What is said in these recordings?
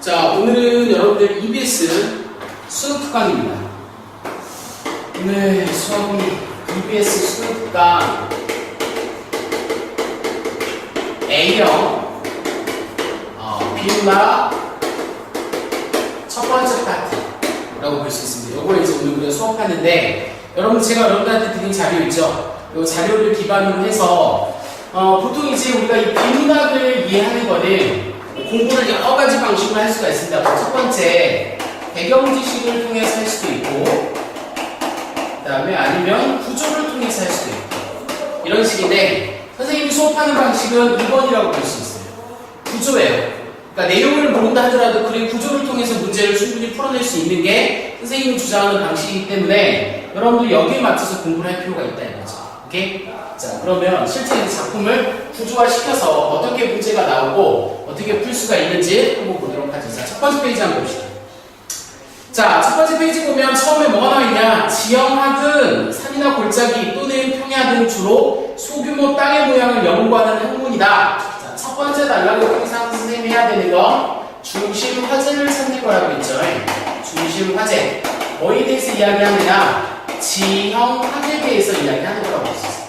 자, 오늘은 여러분들 EBS 수능 특강입니다. 오늘 수업은 EBS 수능 특강 A형 비문학 첫 번째 파트라고 볼 수 있습니다. 이걸 이제 오늘 우리가 수업하는데, 여러분 제가 여러분들한테 드린 자료 있죠? 이 자료를 기반으로 해서 보통 이제 우리가 이 비문학을 이해하는 거는 공부를 여러 가지 방식으로 할 수가 있습니다. 첫 번째, 배경 지식을 통해서 할 수도 있고, 그 다음에 아니면 구조를 통해서 할 수도 있고, 이런 식인데, 선생님이 수업하는 방식은 2번이라고 볼 수 있어요. 구조예요. 그러니까 내용을 모른다 하더라도 그의 구조를 통해서 문제를 충분히 풀어낼 수 있는 게 선생님이 주장하는 방식이기 때문에 여러분들 여기에 맞춰서 공부를 할 필요가 있다 이거죠. 오케이? 자, 그러면 실제 이 작품을 구조화시켜서 어떻게 문제가 나오고 어떻게 풀 수가 있는지 한번 보도록 하죠. 자, 첫 번째 페이지 한번 봅시다. 자, 첫 번째 페이지 보면 처음에 뭐가 나와있냐? 지형학은 산이나 골짜기 또는 평야 등 주로 소규모 땅의 모양을 연구하는 학문이다. 자, 첫 번째 단락은 항상 선생님이 해야 되는 거 중심 화제를 찾는 거라고 했죠. 중심 화제. 뭐에 대해서 이야기하느냐? 지형학에 대해서 이야기하는 거라고 했었어요.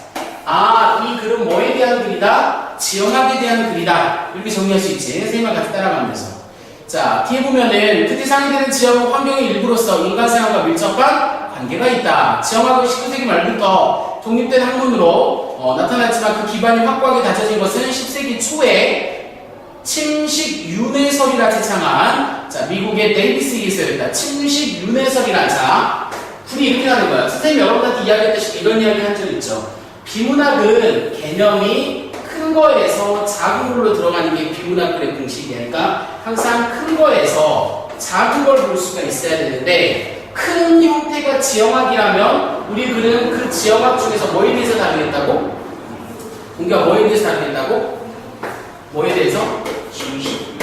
아, 이 글은 뭐에 대한 글이다? 지형학에 대한 글이다. 이렇게 정리할 수 있지. 선생님과 같이 따라가면서. 자, 뒤에 보면은 특이사항이 되는 지형은 환경의 일부로서 인간 생활과 밀접한 관계가 있다. 지형학은 19세기 말부터 독립된 학문으로 나타났지만 그 기반이 확고하게 다져진 것은 10세기 초에 침식 윤회설이라 제창한 미국의 데이비스 예서였다. 침식 윤회설이라. 자, 풀이 이렇게 가는 거야. 선생님이 여러분한테 이야기했듯이 이런 이야기 한 적 있죠. 비문학은 개념이 큰 거에서 작은 걸로 들어가는 게 비문학의 공식이니까 항상 큰 거에서 작은 걸 볼 수가 있어야 되는데, 큰 형태가 지형학이라면 우리 글은 그 지형학 중에서 뭐에 대해서 다루겠다고? 공기가 뭐에 대해서 다루겠다고? 뭐에 대해서?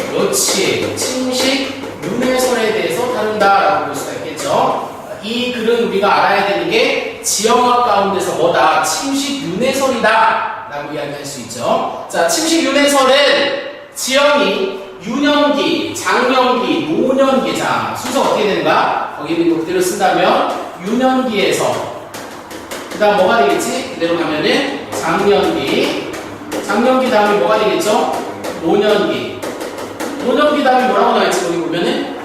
그렇지. 침식 윤회설에 대해서 다룬다라고 볼 수가 있겠죠. 이 글은 우리가 알아야 되는 게 지형학 가운데서 뭐다? 침식 윤회설이다 라고 이야기할 수 있죠. 자, 침식 윤회설은 지형이 유년기, 장년기, 노년기. 자, 순서 어떻게 되는가? 거기 있는 거 그대로 쓴다면 유년기에서, 그 다음 뭐가 되겠지? 그대로 가면은 장년기, 장년기 다음에 뭐가 되겠죠? 노년기, 노년기 다음에 뭐라고 나와있지? 거기 보면은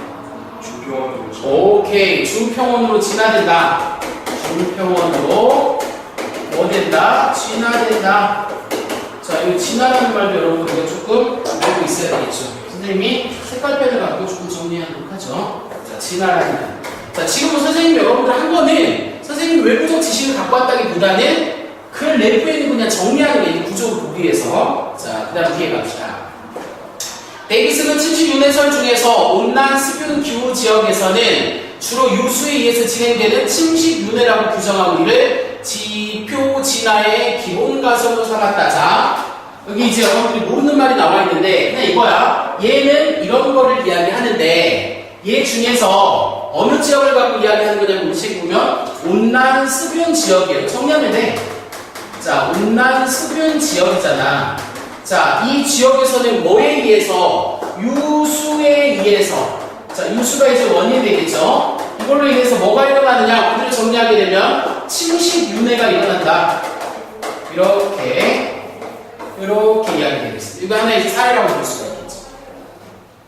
중평원으로. 오케이, 중평원으로 진화된다. 중평원으로 뭐 된다? 진화된다. 자, 이 진화라는 말도 여러분 우리가 조금 알고 있어야 되겠죠. 선생님이 색깔펜을 갖고 조금 정리하도록 하죠. 자, 진화라는 말. 자, 지금은 선생님이 여러분들 한 거는 선생님이 외부적 지식을 갖고 왔다기보다는 글 내부에 있는 그냥 정리하는 게 구조를 보기 위해서. 자, 그 다음 뒤에 갑시다. 데이비스는 침식 윤회설 중에서 온난 습윤 기후 지역에서는 주로 유수에 의해서 진행되는 침식 윤회라고 규정하고 이를 지표 진화의 기본 가설로 삼았다. 자, 여기 이제 여러분들이 모르는 말이 나와 있는데 그냥 이거야. 얘는 이런 거를 이야기하는데 얘 중에서 어느 지역을 갖고 이야기하는 거냐면 우리 책 보면 온난 습윤 지역이에요. 정리하면 돼. 자, 온난 습윤 지역이잖아. 자, 이 지역에서는 뭐에 의해서? 유수에 의해서. 자, 유수가 이제 원인이 되겠죠? 이걸로 인해서 뭐가 일어나느냐? 오늘 정리하게 되면 침식 윤회가 일어난다. 이렇게 이야기 되겠습니다. 이거 하나의 사례라고 볼 수가 있겠죠.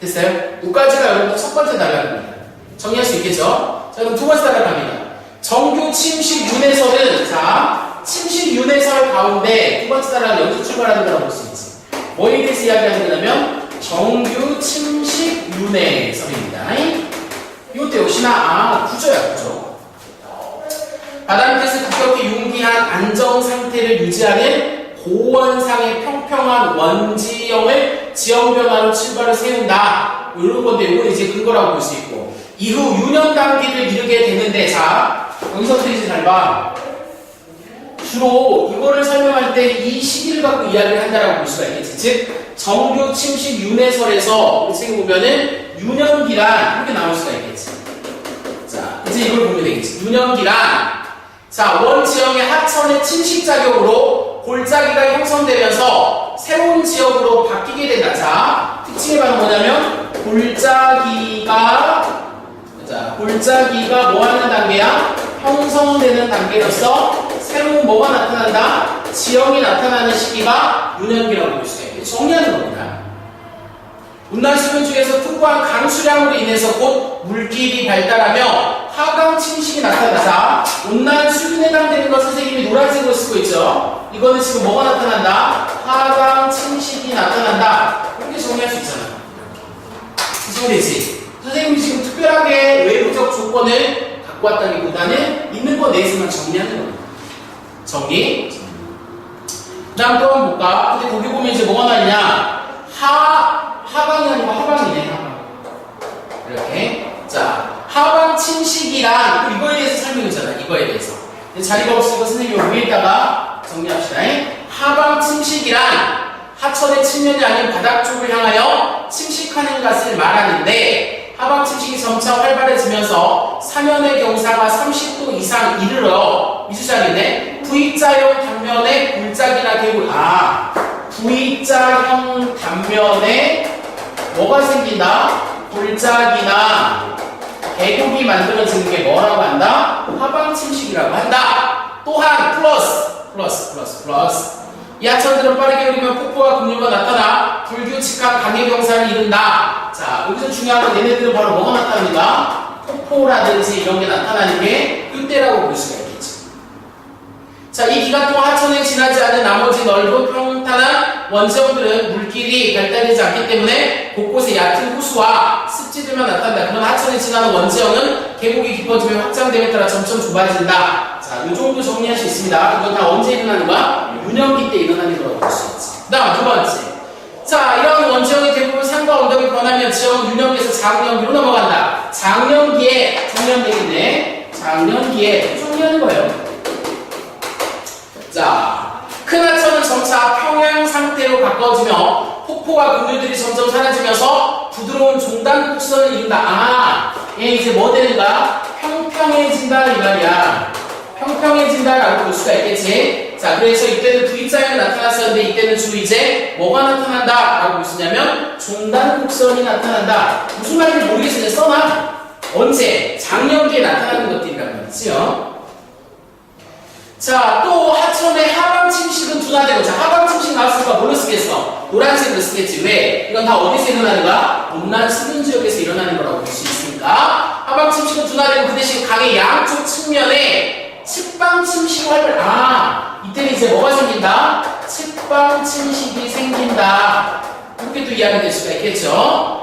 됐어요? 여기까지가 여러분 첫 번째 단락입니다. 정리할 수 있겠죠? 자, 그럼 두 번째 단락 갑니다. 정규 침식 윤회설은, 자, 침식 윤회설 가운데 두 번째 단락은 여기서 출발하는 거라고 볼 수 있지. 뭐에 대해서 이야기하는 거냐면 정규 침식 윤회설입니다. 이것도 역시나 구조야, 구조. 바다 밑에서 급격히 융기한 안정 상태를 유지하는 고원상의 평평한 원지형을 지형 변화로 출발을 세운다. 이런 건데 이건 이제 근거라고 볼 수 있고, 이후 유년 단기를 이르게 되는데, 자, 여기서부터 이제 잘 봐. 주로 이거를 설명할 때 이 시기를 갖고 이야기를 한다라고 볼 수가 있겠지. 즉, 정규 침식 윤회설에서 우리 책에 보면은 유년기란 이렇게 나올 수가 있겠지. 자, 이제 이걸 보면 되겠지. 유년기란, 자, 원 지형의 하천의 침식 작용으로 골짜기가 형성되면서 새로운 지역으로 바뀌게 된다. 자, 특징이 바로 뭐냐면 골짜기가 뭐 하는 단계야? 형성되는 단계로서 새로운 뭐가 나타난다? 지형이 나타나는 시기가 유년기라고 볼 수가 있겠죠. 정리하는 겁니다. 운난수분 중에서 풍부한 강수량으로 인해서 곧 물길이 발달하며 하강 침식이 나타나자 운난수분에 해당되는 것 선생님이 노란색으로 쓰고 있죠. 이거는 지금 뭐가 나타난다? 하강 침식이 나타난다. 이렇게 정리할 수 있잖아. 정리되지? 선생님이 지금 특별하게 외부적 조건을 갖고 왔다기보다는 있는 거 내에서만 정리하는 겁니다. 정리. 그 다음 또 한번 볼까? 근데 거기 보면 이제 뭐가 나있냐? 하방이 아니고 하방이네, 하방. 이렇게. 자, 하방 침식이란, 이거에 대해서 설명이잖아, 이거에 대해서. 근데 자리가 없으니까 선생님이 위에다가 정리합시다. 하방 침식이란 하천의 측면이 아닌 바닥 쪽을 향하여 침식하는 것을 말하는데, 하방 침식이 점차 활발해지면서 사면의 경사가 30도 이상 이르러, 미수작인데, V자형 단면에 골짜기나 계곡, V자형 단면에 뭐가 생긴다? 골짜기나 계곡이 만들어지는 게 뭐라고 한다? 하방 침식이라고 한다. 또한 플러스 이 하천들은 빠르게 흐르면 폭포와 급류가 나타나 불규칙한 강의 경사를 이룬다. 자, 여기서 중요한 건 얘네들은 바로 뭐가 나타나는가? 폭포라든지 이런 게 나타나는 게 이때라고 볼 수가 있겠죠. 자, 이 기간 동안 하천에 지나지 않은 나머지 넓은 평탄한 원지형들은 물길이 발달되지 않기 때문에 곳곳에 얕은 호수와 습지들만 나타난다. 그런 하천에 지나는 원지형은 계곡이 깊어지며 확장됨에 따라 점점 좁아진다. 자, 이 정도 정리할 수 있습니다. 이건 다 언제 일어나는 거야? 유년기 때 일어나는 거라고 볼 수 있지. 그 다음 두 번째. 자, 이런 원지형이 대부분 산과 언덕이 변하면 지형은 유년기에서 장년기로 넘어간다. 장년기에, 중년기인데, 장년기에 정리하는 거예요. 자, 큰 하천은 점차 평양 상태로 가까워지며 폭포와 급류들이 점점 사라지면서 부드러운 종단 곡선을 이룬다. 얘 이제 뭐 되는가? 평평해진다 이 말이야. 평평해진다라고 볼 수가 있겠지. 자, 그래서 이때는 V자형이 나타났었는데 이때는 주로 이제 뭐가 나타난다라고 볼 수 있냐면 종단 곡선이 나타난다. 무슨 말인지 모르겠으면 써놔. 언제? 장년기에 나타나는 것들이란 말이지요. 자, 또 하천의 하방 침식은 둔화되고, 자, 하방 침식 나왔으니까 뭘로 쓰겠어? 노란색으로 쓰겠지. 왜? 이건 다 어디서 일어나는가? 온난 수분 지역에서 일어나는 거라고 볼 수 있으니까. 하방 침식은 둔화되고 그 대신 강의 양쪽 측면에 측방 침식이 이때는 이제 뭐가 생긴다? 측방 침식이 생긴다. 이렇게 또 이해하게 될 수가 있겠죠?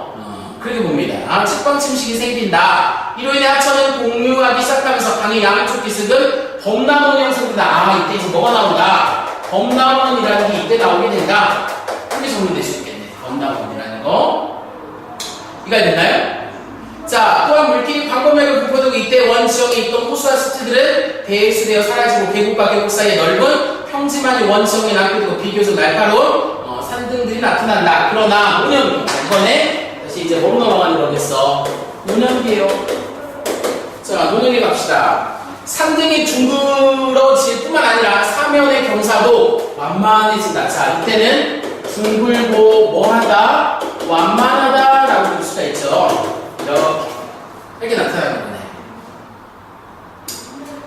그렇게 봅니다. 측방 침식이 생긴다. 이로 인해 하천은 공유하기 시작하면서 강의 양쪽 기슭은 범람원 형성된다. 이때 이제 뭐가 나온다? 범람원이라는 게 이때 나오게 된다. 이렇게 정리될 수 있겠네. 범람원이라는 거. 이해가 됐나요? 자, 또한 물길이 광범위하게 분포되고 이때 원지역에 있던 호수와 습지들은 배수되어 사라지고 계곡과 계곡 사이에 넓은 평지만이 원지역에 남게 되고 비교적 날카로운 산등들이 나타난다. 그러나 5년기. 이번에 다시 이제 뭐로 넘어가는 거겠어? 5년기예요. 자, 노년기 갑시다. 산등이 둥그러질 뿐만 아니라 사면의 경사도 완만해진다. 자, 이때는 둥글고 뭐하다? 완만하다라고 볼 수가 있죠. 이렇게 나타나는 거네.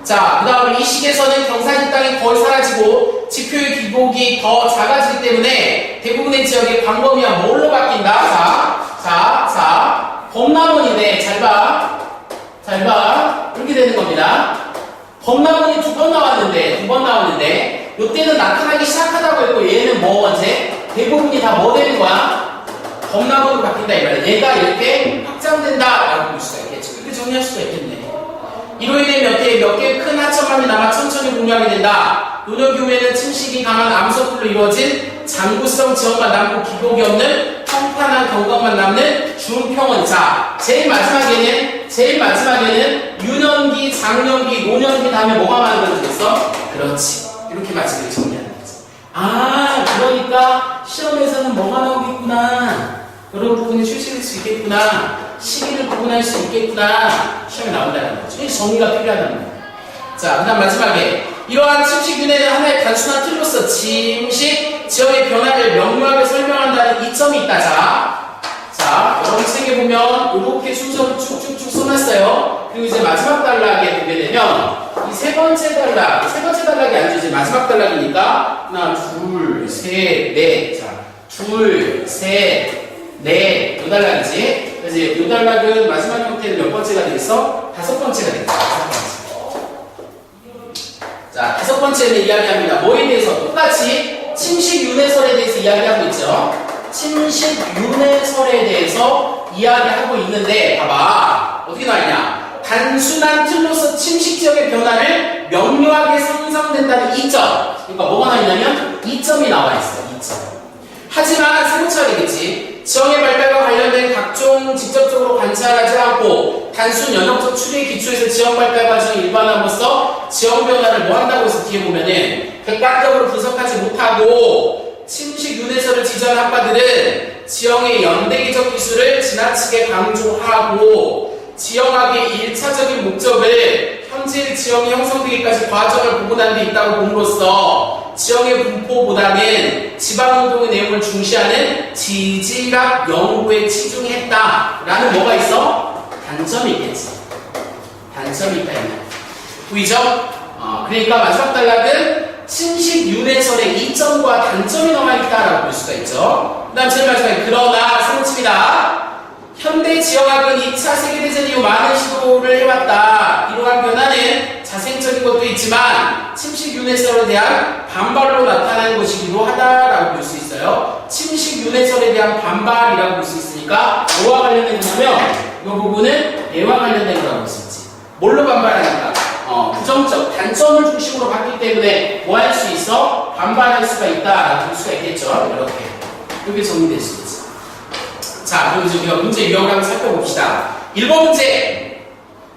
자, 그 다음에 이 시기에서는 경사진 땅이 거의 사라지고 지표의 기복이 더 작아지기 때문에 대부분의 지역의 광범위가 뭘로 바뀐다? 자, 범람원인데 잘 봐. 이렇게 되는 겁니다. 범람원이 두 번 나왔는데 이때는 나타나기 시작하다고 했고 얘는 뭐 언제? 대부분이 다 뭐 되는 거야? 범람원으로 바뀐다 이 말이야. 얘가 이렇게 확장된다 라고 볼 수가 있겠죠. 이렇게 정리할 수가 있겠네. 이로 인해 몇 개의 큰 하천만이 남아 천천히 공유하게 된다. 노년기 후에는 침식이 강한 암석들로 이루어진 장구성 지형만 남고 기복이 없는 평탄한 경관만 남는 중평원. 자, 제일 마지막에는 유년기, 장년기, 노년기 다음에 뭐가 만들어지겠어? 그렇지. 이렇게 마지막에 정리하는 거지. 그러니까 시험에서는 뭐가 나오겠구나. 이런 부분이 출시될 수 있겠구나. 시기를 구분할 수 있겠구나. 시험에 나온다는 거죠. 정리가 필요하다는 거예요. 자, 그 다음 마지막에 이러한 침식윤회는 하나의 단순한 틀로서 침식 지역의 변화를 명료하게 설명한다는 이점이 있다. 자, 여러분 책에 보면 이렇게 순서를 쭉쭉쭉 써놨어요. 그리고 이제 마지막 단락에 보게 되면 이 세 번째 단락이 아니죠. 이제 마지막 단락이니까 하나, 둘, 셋, 넷. 자, 둘, 셋, 넷. 요 단락이지. 그래서 이 단락은 마지막 형태는 몇 번째가 되겠어? 5번째가 되겠어. 5번째. 자, 5번째는 이야기합니다. 뭐에 대해서? 똑같이 침식윤회설에 대해서 이야기하고 있죠. 침식윤회설에 대해서 이야기하고 있는데 봐봐. 어떻게 나와있냐? 단순한 틀로서 침식 지역의 변화를 명료하게 상상된다는 이점. 그러니까 뭐가 나있냐면 이점이 나와있어. 이점. 하지만 생각해야 되겠지. 지형의 발달과 관련된 각종 직접적으로 관찰하지 않고 단순 연역적 추리에 기초해서 지형 발달 과정을 일반함으로써 지형 변화를 뭐 한다고 해서 뒤에 보면은 객관적으로 분석하지 못하고 침식윤회설을 지지하는 학파들은 지형의 연대기적 기술을 지나치게 강조하고 지형학의 1차적인 목적을 현재의 지형이 형성되기까지 과정을 보고 난 데 있다고 봄으로써 지형의 분포보다는 지방운동의 내용을 중시하는 지질학 연구에 치중했다라는 뭐가 있어? 단점이 있겠지. 단점이 있다. 보이죠? 그러니까 마지막 단락은 침식윤회설의 이점과 단점이 나와있다라고 볼 수가 있죠. 그 다음 제일 마지막에 그러나 상호침이다. 현대 지형학은 2차 세계대전 이후 많은 시도를 해왔다. 이러한 변화는 자생적인 것도 있지만 침식윤회설에 대한 반발로 나타나는 것이기도 하다라고 볼 수 있어요. 침식윤회설에 대한 반발이라고 볼 수 있으니까 뭐와 관련된 거냐면 이 부분은 얘와 관련된 거라고 볼 수 있지. 뭘로 반발하는가? 부정적, 단점을 중심으로 봤기 때문에 뭐 할 수 있어? 반발할 수가 있다라고 볼 수가 있겠죠. 이렇게 정리될 수 있지. 자, 그럼 이제 우리가 문제 유형을 한번 살펴봅시다. 1번 문제.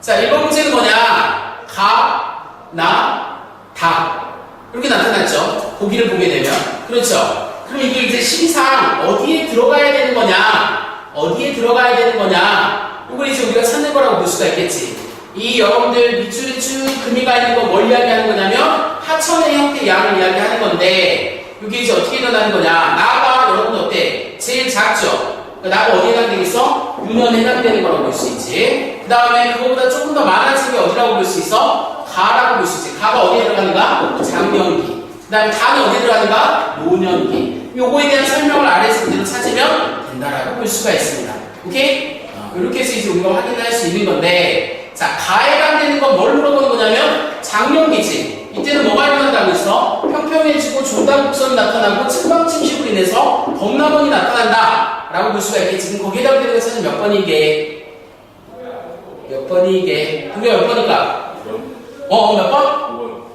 자, 1번 문제는 뭐냐? 가, 나, 다. 이렇게 나타났죠? 보기를 보게 되면. 그렇죠? 그럼 이게 이제 심상 어디에 들어가야 되는 거냐? 어디에 들어가야 되는 거냐? 이걸 이제 우리가 찾는 거라고 볼 수가 있겠지. 이 여러분들 밑줄에 쭉 금이가 있는 거 뭘 이야기하는 거냐면 하천의 형태 양을 이야기하는 건데 이게 이제 어떻게 일어나는 거냐? 나가 여러분 어때? 제일 작죠? 나가 어디에 해당되겠어? 윤연에 해당되는 거라고 볼 수 있지. 그 다음에 그거보다 조금 더 많아진 게 어디라고 볼 수 있어? 가라고 볼 수 있지. 가가 어디에 들어가는가? 장년기. 그 다음에 다는 어디에 들어가는가? 노년기. 요거에 대한 설명을 아래에서 그대로 찾으면 된다라고 볼 수가 있습니다. 오케이? 이렇게 해서 이제 우리가 확인할 수 있는 건데, 자, 가에 해당되는 건 뭘 물어보는 거냐면 장년기지. 이때는 뭐가 일어난다고 했어? 평평해지고 존담곡선이 나타나고 침방침식으로 인해서 범람원이 나타난다 라고 볼 수가 있겠지. 지금 거기에 해당되는 것은 몇 번이게? 몇 번이게? 그게 몇 번일까? 몇 번?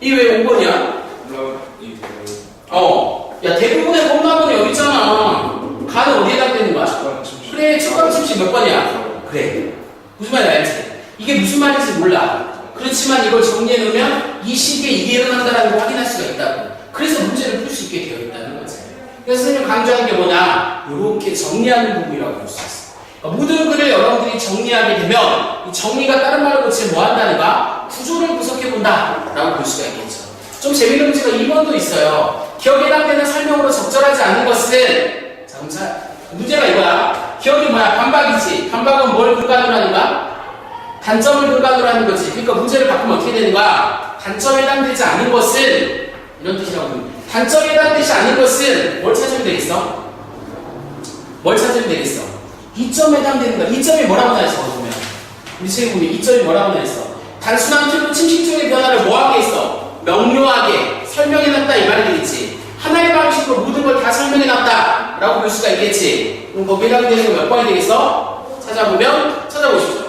이게 왜 5번이야? 야, 대부분의 범람원이 여기 있잖아. 가는 어디에 해당되는 거야? 그래, 측방침식 몇 번이야? 그래. 무슨 말인지 알지? 이게 무슨 말인지 몰라. 그렇지만 이걸 정리해 놓으면 이 시기에 이게 일어난다는 걸 확인할 수가 있다고. 그래서 문제를 풀 수 있게 되어 있다는 거지. 그래서 선생님 강조하는 게 뭐냐? 이렇게 정리하는 부분이라고 볼 수 있어. 그러니까 모든 글을 여러분들이 정리하게 되면 이 정리가 다른 말로 고치면 뭐 한다는가? 구조를 분석해 본다 라고 볼 수가 있겠죠. 좀 재밌는 문제가 2번도 있어요. 기억에 해당되는 설명으로 적절하지 않은 것은, 자, 그럼 문제가 이거야. 기억이 뭐야? 반박이지. 반박은 뭘 근간으로 하는가? 단점을 근간으로 하는 거지. 그러니까 문제를 바꾸면 어떻게 되는 거야? 단점에 해당되지 않은 것은, 이런 뜻이라고 합니다. 단점에 해당되지 않은 것은 뭘 찾으면 되겠어? 뭘 찾으면 되겠어? 이점에 해당되는 거야. 이점이 뭐라고 나있어? 보면 우리 책에 보면 이점이 뭐라고 나있어? 단순한 틀로 침식적인 변화를 뭐하게 했어? 명료하게 설명해놨다 이 말이 되겠지. 하나의 방식으로 모든 걸 다 설명해놨다 라고 볼 수가 있겠지. 그럼 거기에 해당되는 거 몇 번이 되겠어? 찾아보면 찾아보십시오.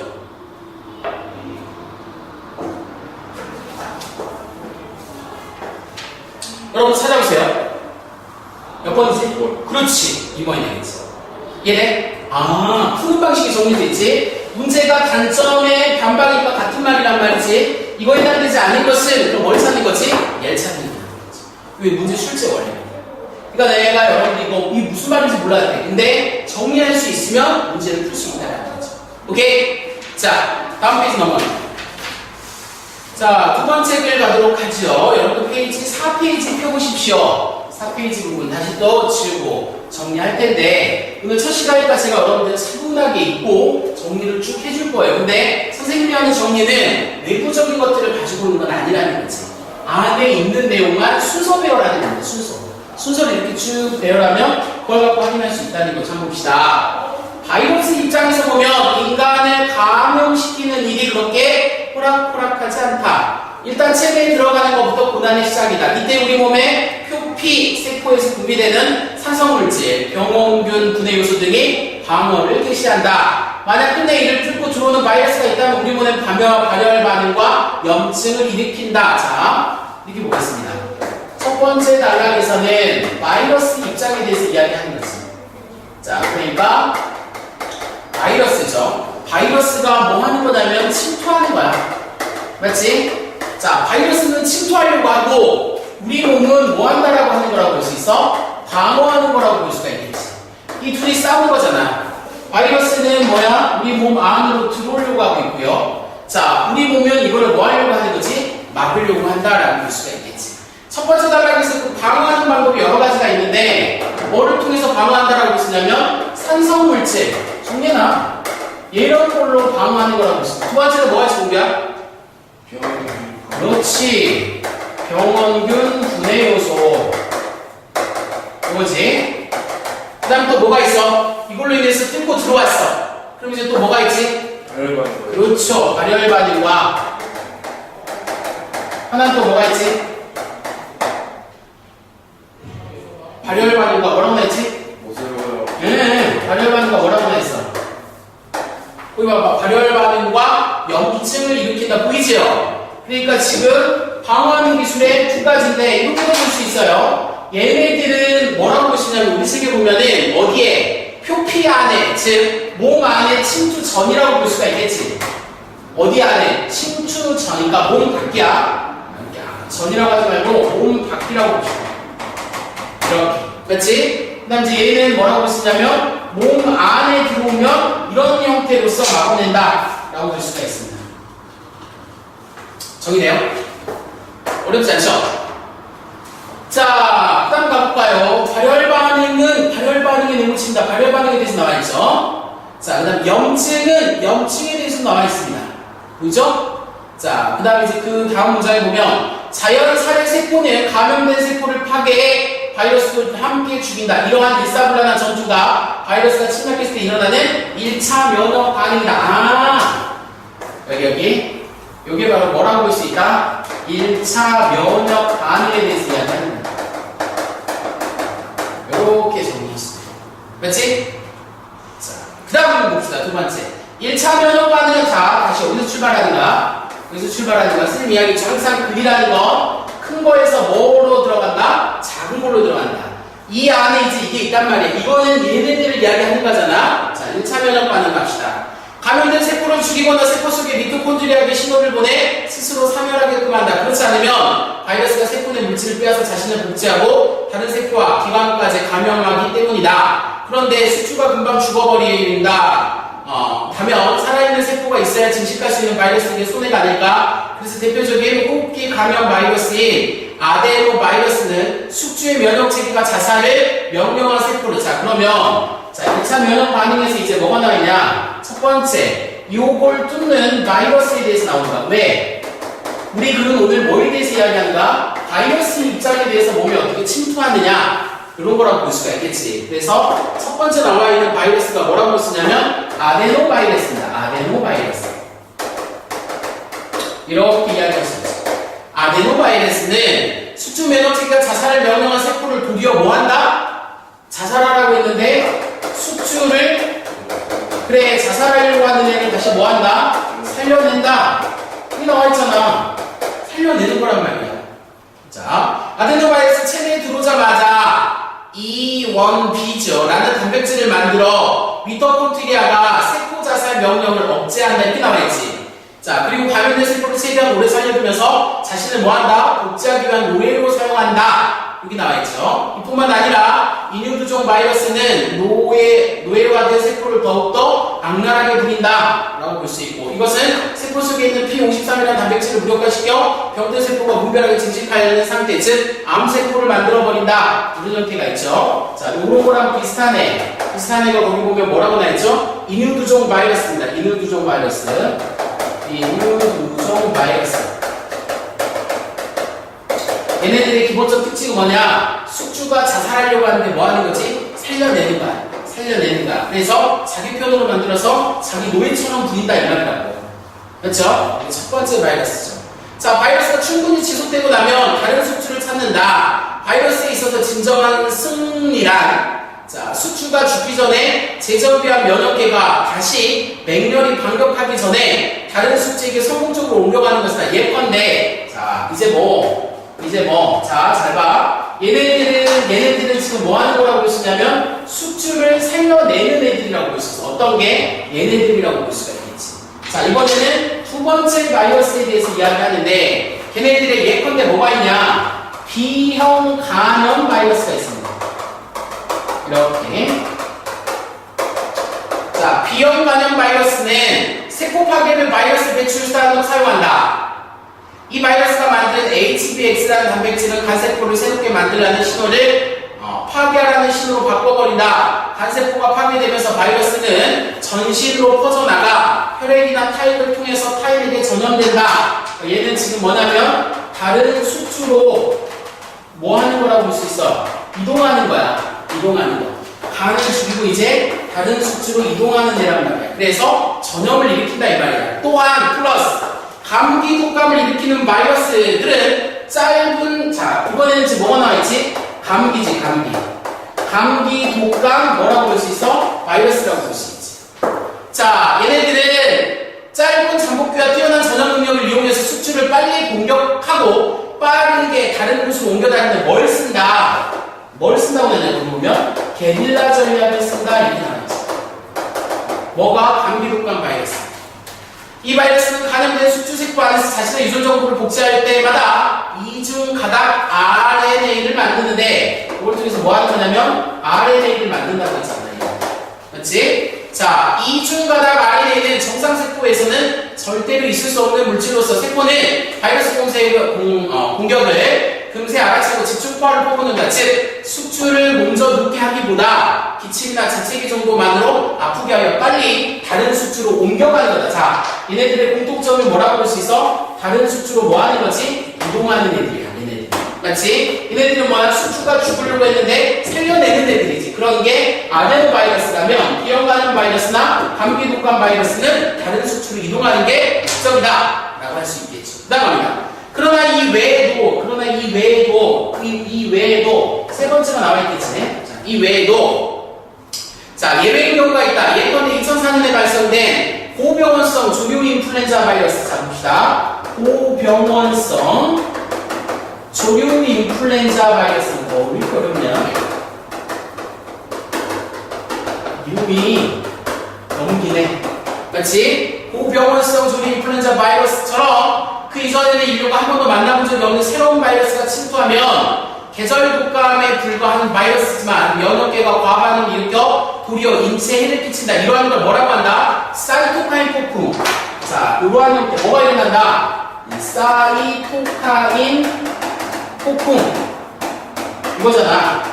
여러분 찾아보세요. 몇 번이지? 2번. 그렇지. 2번이 되겠지. 얘네? 푸는 방식이 정리되어 있지. 문제가 단점의 반박인과 같은 말이란 말이지. 이거에 해당되지 않은 것은 그럼 뭘 찾는 거지? 얘를 찾는 거지. 왜 문제 출제 원리야. 그러니까 내가 여러분들 이거 이 무슨 말인지 몰라야 돼. 근데 정리할 수 있으면 문제를 풀 수 있다는 거죠. 오케이? 자, 다음 페이지 넘어가요. 자, 두 번째 글 가도록 하죠. 여러분 페이지 4페이지 펴보십시오. 4페이지 부분 다시 또 지우고 정리할 텐데 오늘 첫 시간이니까 제가 여러분들 차분하게 읽고 정리를 쭉 해줄 거예요. 근데 선생님이 하는 정리는 내부적인 것들을 가지고 있는 건 아니라는 거지. 안에 있는 내용만 순서 배열하는 겁니다. 순서를 이렇게 쭉 배열하면 그걸 갖고 확인할 수 있다는 거 참 봅시다. 바이러스 입장에서 보면 인간을 감염시키는 일이 그렇게 호락호락하지 않다. 일단 체내에 들어가는 것부터 고난의 시작이다. 이때 우리 몸에 표피, 세포에서 분비되는 산성물질, 병원균, 분해 요소 등이 방어를 개시한다. 만약 끝내 이를 뚫고 들어오는 바이러스가 있다면 우리 몸에 발열 반응과 염증을 일으킨다. 자, 이렇게 보겠습니다. 첫 번째 단락에서는 바이러스 입장에 대해서 이야기하는 거지. 자, 그러니까 바이러스죠. 바이러스가 뭐 하는 거냐면 침투하는 거야. 맞지? 자, 바이러스는 침투하려고 하고 우리 몸은 뭐 한다라고 하는 거라고 볼 수 있어? 방어하는 거라고 볼 수가 있겠지. 이 둘이 싸우는 거잖아. 바이러스는 뭐야? 우리 몸 안으로 들어오려고 하고 있고요. 자, 우리 몸은 이거를 뭐 하려고 하는 거지? 막으려고 한다라고 볼 수가 있겠지. 첫 번째 단락에서 그 방어하는 방법이 여러 가지가 있는데 뭐를 통해서 방어한다라고 쓰냐면 산성물질, 정리해놔. 이런 걸로 방어하는 거라고 볼 수 있어. 두 번째는 뭐가 공부야? 그렇지. 병원균, 분해 요소. 이거지. 그 다음 또 뭐가 있어? 이걸로 인해서 뚫고 들어왔어. 그럼 이제 또 뭐가 있지? 그렇죠. 발열 반응과. 하나는 또 뭐가 있지? 발열 반응과 뭐라고 했지? 발열 반응과 뭐라고 했어? 여기 봐봐. 발열 반응과 염증을 일으킨다. 보이지요? 그러니까 지금 방어하는 기술의 두 가지인데 이렇게도 볼 수 있어요. 얘네들은 뭐라고 보시냐면 우리 책에 보면은 어디에? 표피 안에, 즉 몸 안에 침투 전이라고 볼 수가 있겠지. 어디 안에? 침투 전이니까 몸 밖이야. 전이라고 하지 말고 몸 밖이라고 보시면 이렇게. 맞지? 그 다음 이제 얘는 뭐라고 쓰냐면 몸 안에 들어오면 이런 형태로서 막아낸다 라고 볼 수가 있습니다. 정리돼요? 어렵지 않죠? 자, 그 다음 가볼까요? 발열 반응에 너무 친다. 발열 반응에 대해서 나와있죠? 자, 그 다음 염증에 대해서 나와있습니다. 보이죠? 자, 그 다음에 이제 그 다음 문장에 보면 자연 살해 세포는 감염된 세포를 파괴해 바이러스도 함께 죽인다. 이러한 일사불란한 전투가 바이러스가 침략했을 때 일어나는 1차 면역 반응이다. 여기 바로 뭐라고 볼 수 있다? 1차 면역 반응에 대해서 이야기하는 거야. 이렇게 정리했습니다. 그렇지? 자, 그 다음 봅시다. 두 번째. 1차 면역 반응은 다시 여기서 출발하든가, 선생님 이야기처럼 항상 글이라는 거, 큰 거에서 뭐로 들어간다? 작은 걸로 들어간다. 이 안에 이제 이게 있단 말이야. 이거는 얘네들을 이야기하는 거잖아. 자, 1차 면역 반응 갑시다. 감염된 세포를 죽이거나 세포 속에 미토콘드리아에게 신호를 보내 스스로 사멸하게끔 한다. 그렇지 않으면 바이러스가 세포 내 물질을 빼앗아 자신을 복제하고 다른 세포와 기관까지 감염하기 때문이다. 그런데 수초가 금방 죽어버린다. 다면 살아있는 세포가 있어야 증식할 수 있는 바이러스에게 손해가 아닐까? 그래서 대표적인 호흡기 감염 바이러스인 아데노 바이러스는 숙주의 면역 체계가 자살을 명령한 세포를. 자, 그러면 1차 면역 반응에서 이제 뭐가 나오냐? 첫 번째, 요걸 뚫는 바이러스에 대해서 나온다. 왜? 우리 글은 오늘 뭐에 대해서 이야기한가? 바이러스 입장에 대해서 몸이 어떻게 침투하느냐? 이런 거라고 볼 수가 있겠지. 그래서 첫 번째 나와 있는 바이러스가 뭐라고 쓰냐면 아데노 바이러스입니다. 아데노 바이러스. 이렇게 이야기할 수 있죠. 아데노 바이러스는 숙주 면역체계가 자살을 명령한 세포를 도리어 뭐 한다? 자살하라고 했는데 숙주를 그래 자살하려고 하는 애를 다시 뭐 한다? 살려낸다. 여기 나와 있잖아. 살려내는 거란 말이야. 자, 아데노바이러스 체내에 들어오자마자 E1B죠 라는 단백질을 만들어 미토콘드리아가 세포 자살 명령을 억제한다. 이렇게 나와 있지. 자, 그리고 감염된 세포를 최대한 오래 살려두면서 자신을 뭐한다? 복제하기 위한 노예로 사용한다. 여기 나와 있죠. 이뿐만 아니라 인유두종 바이러스는 노예화된 세포를 더욱더 악랄하게 부린다 라고 볼 수 있고, 이것은 세포 속에 있는 P53이라는 단백질을 무력화시켜 병든 세포가 무별하게 증식하는 상태, 즉 암세포를 만들어버린다, 이런 형태가 있죠. 자, 요런 거랑 비슷한 애가 거기 보면 뭐라고 나있죠? 인유두종 바이러스입니다. 인유두종 바이러스. 얘네들의 기본적 특징은 뭐냐? 숙주가 자살하려고 하는데 뭐 하는 거지? 살려내는 거야. 그래서 자기 편으로 만들어서 자기 노예처럼 부린다 이 말이라고. 그렇죠? 이게 첫 번째 바이러스죠. 자, 바이러스가 충분히 지속되고 나면 다른 숙주를 찾는다. 바이러스에 있어서 진정한 승리란, 자, 숙주가 죽기 전에 재정비한 면역계가 다시 맹렬히 반격하기 전에 다른 숙주에게 성공적으로 옮겨가는 것이다. 예컨대, 자, 이제 뭐, 자, 잘 봐. 얘네들은 지금 뭐 하는 거라고 볼 수 있냐면, 숙주를 살려내는 애들이라고 볼 수 있어. 어떤 게? 얘네들이라고 볼 수가 있겠지. 자, 이번에는 두 번째 바이러스에 대해서 이야기하는데, 걔네들의 예컨대 뭐가 있냐? B형 간염 바이러스가 있습니다. 이렇게. 자, B형 간염 바이러스는 세포 파괴를 바이러스 배출사로 사용한다. 이 바이러스가 만든 HBX라는 단백질은 간세포를 새롭게 만들라는 신호를 파괴하라는 신호로 바꿔버린다. 간세포가 파괴되면서 바이러스는 전신으로 퍼져나가 혈액이나 타액을 통해서 타인에게 전염된다. 얘는 지금 뭐냐면 다른 숙주로 뭐 하는 거라고 볼 수 있어? 이동하는 거야. 이동하는 거. 간을 죽이고 이제 다른 숙주로 이동하는 애란 말이야. 그래서 전염을 일으킨다 이 말이야. 또한 플러스 감기 독감을 일으키는 바이러스들은 짧은, 자, 이번에는 지금 뭐가 나와있지? 감기지, 감기. 감기 독감 뭐라고 볼 수 있어? 바이러스라고 볼 수 있지. 자, 얘네들은 짧은 잠복기와 뛰어난 전염 능력을 이용해서 숙주를 빨리 공격하고 빠르게 다른 곳으로 옮겨다니는데 뭘 쓴다? 뭘 쓴다고 하냐고 보면 게릴라 전략을 쓴다 이렇게 나와있지. 뭐가? 감기 독감 바이러스. 이 바이러스는 감염된 숙주세포 안에서 자신의 유전 정보를 복제할 때마다 이중 가닥 RNA를 만드는데, 이걸 통해서 뭐 하는 거냐면 RNA를 만든다고 했잖아요. 그렇지? 자, 이중 가닥 RNA는 정상세포에서는 절대로 있을 수 없는 물질로서 세포는 바이러스 공격을 금세 알아채고 집중포화를 뽑아놓는다. 즉, 숙주를 먼저 눕게 하기보다 기침이나 재채기 정도만으로 아프게 하여 빨리 다른 숙주로 옮겨가는 거다. 자, 얘네들의 공통점이 뭐라고 볼 수 있어? 다른 숙주로 뭐 하는 거지? 이동하는 애들이야, 얘네들. 맞지? 얘네들은 뭐야? 숙주가 죽으려고 했는데 살려내는 애들이지. 그런 게 아데노바이러스라면 B형 간염 바이러스나 감기 독감 바이러스는 다른 숙주로 이동하는 게 목적이다 라고 할 수 있겠죠. 그 다음 합니다. 그러나 이 외에도 세 번째가 나와 있겠지. 자, 이 외에도 자, 예외 경우가 있다. 예컨대 2004년에 발생된 고병원성 조류 인플루엔자 바이러스. 자, 봅시다. 고병원성 조류 인플루엔자 바이러스는 왜 이렇게 어렵냐? 이름이 너무 기네. 그렇지? 고병원성 조류 인플루엔자 바이러스처럼 그 이전에는 인류가 한 번도 만나본 적이 없는 새로운 바이러스가 침투하면 계절 독감에 불과한 바이러스지만 면역계가 과반응을 일으켜 도리어 인체에 해를 끼친다. 이러한 걸 뭐라고 한다? 사이토카인 폭풍. 자, 이러한 형태 뭐가 일어난다? 사이토카인 폭풍. 이거잖아.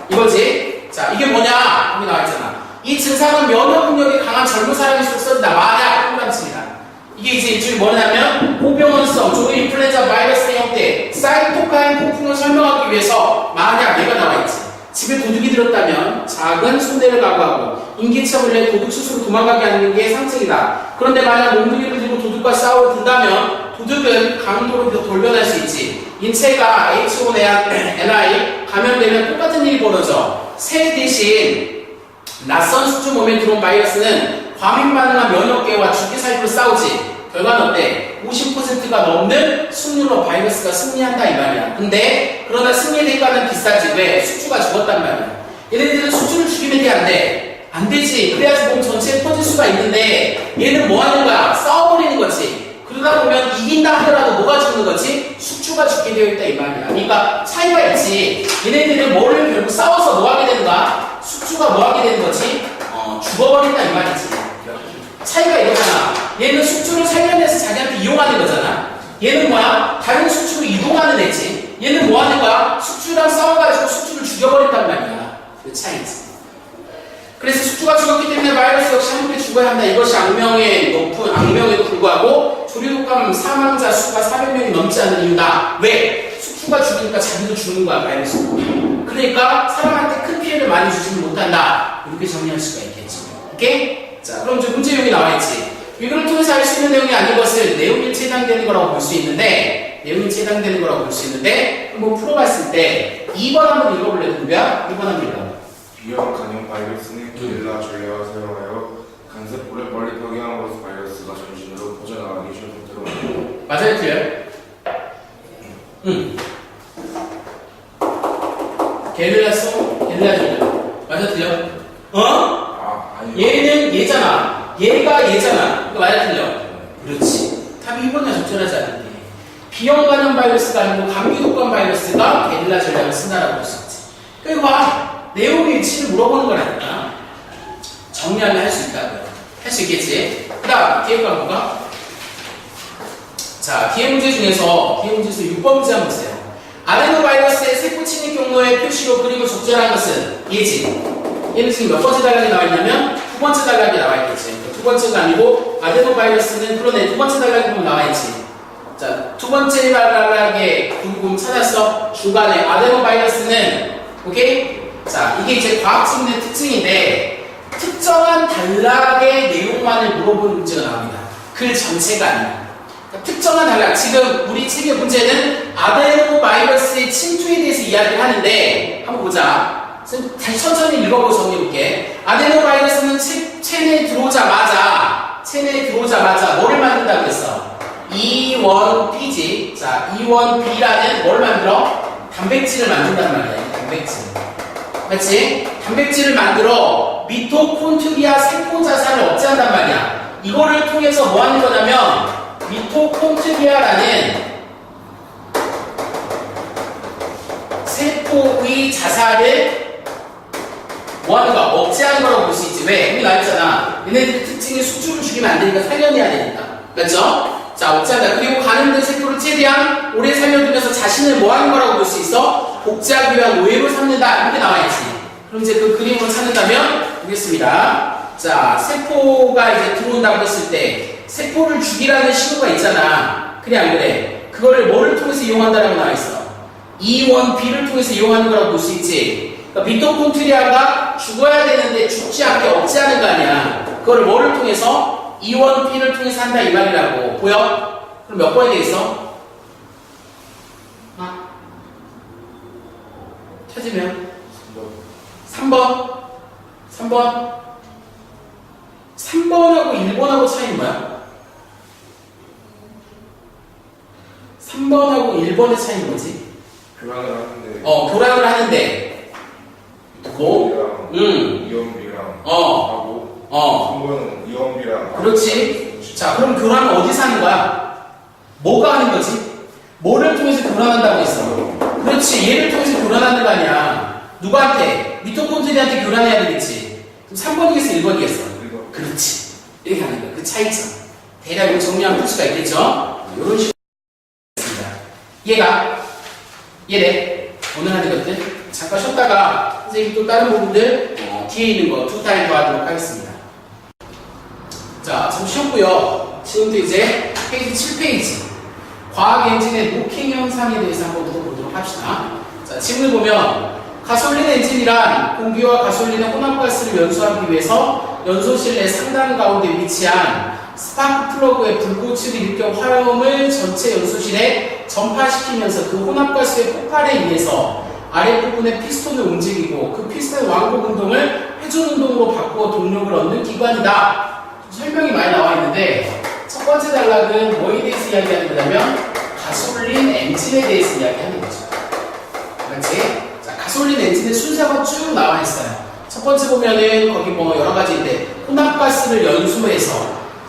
이거지? 자, 이게 뭐냐? 여기 나와있잖아. 이 증상은 면역 능력이 강한 젊은 사람일수록 써진다. 만약 동그라치니다. 이게 이제 일종의 뭐냐면 고병원성 조류 인플루엔자 바이러스의 형태 사이토카인 폭풍을 설명하기 위해서 만약 얘가 나와있지. 집에 도둑이 들었다면 작은 손대를 각오하고 인기척을 내 도둑 스스로 도망가게 하는 게 상책이다. 그런데 만약 몽둥이를 들고 도둑과 싸우러 든다면 도둑은 강도로 돌변할 수 있지. 인체가 H5N1 감염되면 똑같은 일이 벌어져. 새 대신 낯선 숙주 몸에 들어온 바이러스는 과민 반응한 면역계와 죽기살기로 싸우지. 결과는 어때? 50%가 넘는 승률로 바이러스가 승리한다 이 말이야. 근데 그러나 승리의 대가는 비싸지. 왜? 숙주가 죽었단 말이야. 얘네들은 숙주를 죽이면 돼? 안 돼? 안 되지. 그래야지 몸 전체에 퍼질 수가 있는데 얘는 뭐 하는 거야? 싸워버리는 거지. 그러다 보면 이긴다 하더라도 뭐가 죽는 거지? 숙주가 죽게 되어 있다 이 말이야. 그러니까 차이가 있지. 얘네들은 뭐를 결국 싸워서 뭐 하게 되는 거야? 숙주가 뭐 하게 되는 거지? 죽어버린다 이 말이지. 차이가 이거잖아. 얘는 숙주를 살려내서 자기한테 이용하는 거잖아. 얘는 뭐야? 다른 숙주로 이동하는 애지. 얘는 뭐 하는 거야? 숙주랑 싸워가지고 숙주를 죽여버린단 말이야. 그 차이지. 그래서 숙주가 죽었기 때문에 바이러스 역시 함께 죽어야 한다. 이것이 악명에도 불구하고 조류독감 사망자 수가 400명이 넘지 않는 이유다. 왜? 숙주가 죽으니까 자기도 죽는 거야, 바이러스. 그러니까 사람한테 큰 피해를 많이 주지는 못한다. 이렇게 정리할 수가 있겠죠. 오케이? 자, 그럼 이제 문제용이 나와있지. 이걸 통해서 알 수 있는 내용이 아닌 것을 내용일치 해당되는 거라고 볼 수 있는데, 내용일치 해당되는 거라고 볼 수 있는데, 한번 풀어봤을 때 2번 한번 읽어볼래, 누구야? 2번 한번 읽어. 비형 간염 바이러스는 게릴라 전례와 사용하여 간세포를 멀리 병행함으로써 바이러스가 전신으로 퍼져나가기 쉬운 형태로 맞아요, 틀려요? 게릴라 전례. 맞아, 틀려? 아니 얘는 얘잖아. 얘가 얘잖아. 이거 맞아, 틀려? 그렇지. 답이 2번이야, 적절하지 않은 게. 비형 간염 바이러스가 아니고 감기 독감 바이러스가 게릴라 전략을 쓴다라고 할 수 있지. 그리고 봐. 내용의 일치를 물어보는 거라니까. 정리하면 할 수 있다고요. 할 수 있겠지? 그 다음, 뒤에 거 볼까? 자, 뒤에 문제 중에서 6번 문제 한번 보세요. 아데노바이러스의 세포 침입 경로의 표시로 그림을 적절한 것은 얘지. 얘는 지금 몇 번째 단락에 나와 있냐면 두 번째 단락에 나와 있겠지. 두 번째가 아니고 아데노바이러스는 그러네. 두 번째 단락에 보면 나와 있지. 자, 두 번째 단락에 부분 찾았어. 중간에 아데노바이러스는 오케이? 자, 이게 이제 과학 질문의 특징인데 특정한 단락의 내용만을 물어보는 문제가 나옵니다. 글 전체가 아니라. 그러니까 특정한 단락, 지금 우리 책의 문제는 아데노바이러스의 침투에 대해서 이야기를 하는데 한번 보자. 다시 천천히 읽어보고 정리해볼게. 아데노바이러스는 체내에 들어오자마자 뭐를 만든다고 했어? E1B지. 자, E1B라는 뭘 만들어? 단백질을 만든단 말이야. 단백질. 맞지? 단백질을 만들어 미토콘드리아 세포 자살을 억제한단 말이야. 이거를 통해서 뭐 하는 거냐면 미토콘드리아라는 세포의 자살을 뭐 하는 거야? 억제하는 거라고 볼 수 있지. 왜? 여기 나와있잖아. 얘네들의 특징이 숙주를 죽이면 안 되니까 살려내야 되니까. 그렇죠? 자, 억제한다. 그리고 감염된 세포를 최대한 오래 살려두면서 자신을 뭐 하는 거라고 볼 수 있어? 복제하기 위한 오해로 삼는다. 이렇게 나와있지. 그럼 이제 그 그림으로 찾는다면 보겠습니다. 자, 세포가 이제 들어온다고 했을 때 세포를 죽이라는 신호가 있잖아. 그래 안 그래? 그거를 뭐를 통해서 이용한다라고 나와있어? E1B를 통해서 이용하는 거라고 볼 수 있지. 그러니까 미토콘드리아가 죽어야 되는데 죽지 않게 억제하는 거 아니야. 그거를 뭐를 통해서? E1B를 통해서 한다 이 말이라고. 보여? 그럼 몇 번이 되겠어? 찾으면 3번하고 1번하고 차이는 뭐야? 3번하고 1번의 차이는 뭐지? 교란을 하는데 교란을 하는데 뭐? 이온비랑 하고 3번은 이온비랑 그렇지. 자, 그럼 교란은 어디서 하는 거야? 뭐가 하는 거지? 뭐를 통해서 교란한다고 했어? 그렇지. 얘를 통해서 교란하는 거 아니야. 누구한테? 미토콘드리아한테 교란해야 되겠지. 그럼 3번이겠어? 1번이겠어? 그렇지. 이렇게 하는 거야. 그 차이점. 대략 이거 정리하면 풀 수가 있겠죠? 이런 식으로 있습니다. 얘네. 오늘 하는 것들. 잠깐 쉬었다가 선생님이 또 다른 부분들 뒤에 있는 거 두 타임 더하도록 하겠습니다. 자, 잠시 쉬었고요. 지금부터 이제 페이지 7페이지. 과학 엔진의 노킹 현상에 대해서 한번 더 보도록 합시다. 자, 지문을 보면 가솔린 엔진이란 공기와 가솔린의 혼합가스를 연소하기 위해서 연소실 내 상단 가운데 위치한 스파크 플러그의 불꽃을 일으켜 화염을 전체 연소실에 전파시키면서 그 혼합가스의 폭발에 의해서 아랫부분의 피스톤을 움직이고 그 피스톤의 왕복 운동을 회전 운동으로 바꾸어 동력을 얻는 기관이다. 설명이 많이 나와 있는데 첫 번째 단락은 뭐에 대해서 이야기하는 거냐면 가솔린 엔진에 대해서 이야기하는 거죠. 그렇지? 자, 가솔린 엔진의 순서가 쭉 나와 있어요. 첫 번째 보면은 거기 뭐 여러 가지인데 혼합가스를 연소해서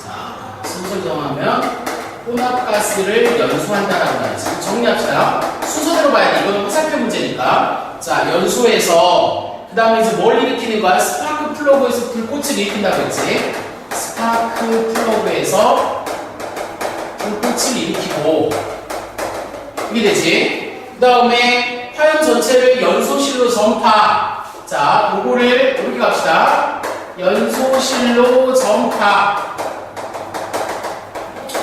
자, 순서 정하면 혼합가스를 연소한다라고 말이지. 정리합시다. 순서대로 봐야 돼. 이거는 화살표 문제니까. 자, 연소해서 그 다음에 이제 뭘 일으키는 거야? 스파크 플러그에서 불꽃을 일으킨다고 했지. 스파크 플러그에서 불꽃을 일으키고 이게 되지. 그 다음에 화염 전체를 연소실로 전파. 자, 요거를 이렇게 갑시다. 연소실로 전파.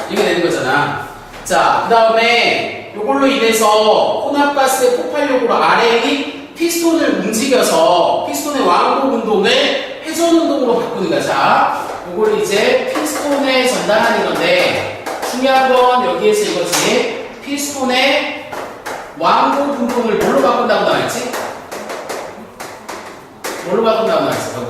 이게 되는 거잖아. 자, 그 다음에 요걸로 인해서 혼합가스의 폭발력으로 아래의 피스톤을 움직여서 피스톤의 왕복 운동을 회전 운동으로 바꾸는 거야. 자, 요걸 이제 피스톤에 전달하는 건데 중요한 건 여기에서 이거지. 피스톤의 왕복 운동을 뭘로 바꾼다고 나와있지? 뭘로 바꾼다고 나와있어?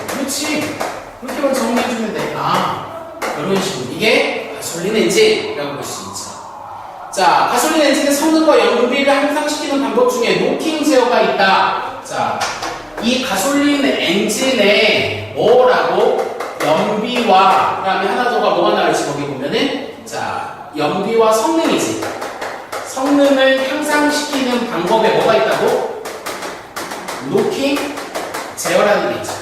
그렇지. 그렇게만 정리해주면 돼. 아, 이런 식으로. 이게 가솔린 엔진이라고 볼 수 있죠. 자, 가솔린 엔진의 성능과 연비를 향상시키는 방법 중에 노킹 제어가 있다. 자, 이 가솔린 엔진의 뭐라고? 연비와, 그 다음에 하나 더가 뭐가 나올지 거기 보면은, 자, 연비와 성능이지. 성능을 향상시키는 방법에 뭐가 있다고? 노킹 제어라는 게 있죠.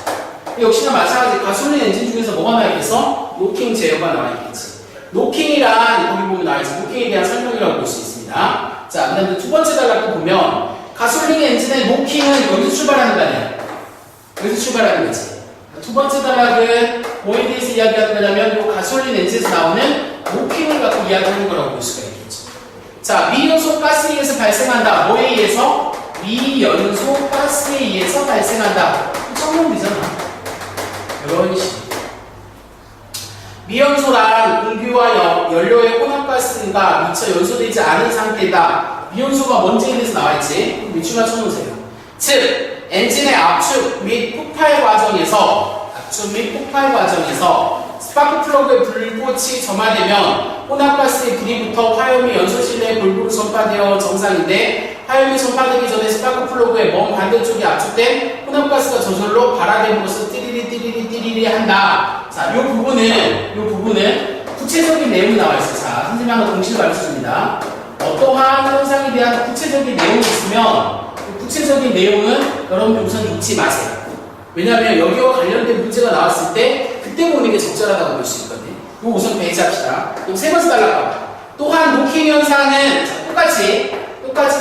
역시나 마찬가지 가솔린 엔진 중에서 뭐가 나와있겠어? 노킹 제어가 나와있겠지. 노킹이란 거기 보면 나와있지. 노킹에 대한 설명이라고 볼 수 있습니다. 자, 그 다음에 두 번째 단락도 보면 가솔린 엔진의 노킹은 여기서 출발하는 거 아니야? 여기서 출발하는 거지. 두 번째 단락은 뭐에 대해서 이야기하는 거냐면 이 가솔린 엔진에서 나오는 노킹을 갖고 이야기하는 거라고 볼 수가 있겠죠. 자, 미연소 가스에 의해서 발생한다. 뭐에 의해서? 미연소 가스에 의해서 발생한다. 청룡이잖아. 이런 식으로. 미연소란 공기와 연료의 혼합가스가 미처 연소되지 않은 상태다. 미연소가 뭔지에 대해서 나와있지. 밑줄만 쳐놓으세요. 즉, 엔진의 압축 및 폭발 과정에서 스파크 플러그의 불꽃이 점화되면 혼합가스의 불이 붙어 화염이 연소실 내에 골고루 전파되어 정상인데 화염이 전파되기 전에 스파크 플러그의 먼 반대쪽에 압축된 혼합가스가 저절로 발화됨으로써 띠리리 한다. 자, 이 부분은 구체적인 내용이 나와 있어요. 자, 선생님이 하나 공식을 가르쳐줍니다. 어떠한 현상에 대한 구체적인 내용이 있으면 그 구체적인 내용은 여러분들 우선 잊지 마세요. 왜냐하면 여기와 관련된 문제가 나왔을 때 그때 보는 게 적절하다고 볼 수 있거든요. 이거 우선 배치합시다. 그럼 세 번째 단락 봐봐. 또한 노킹 현상은 똑같이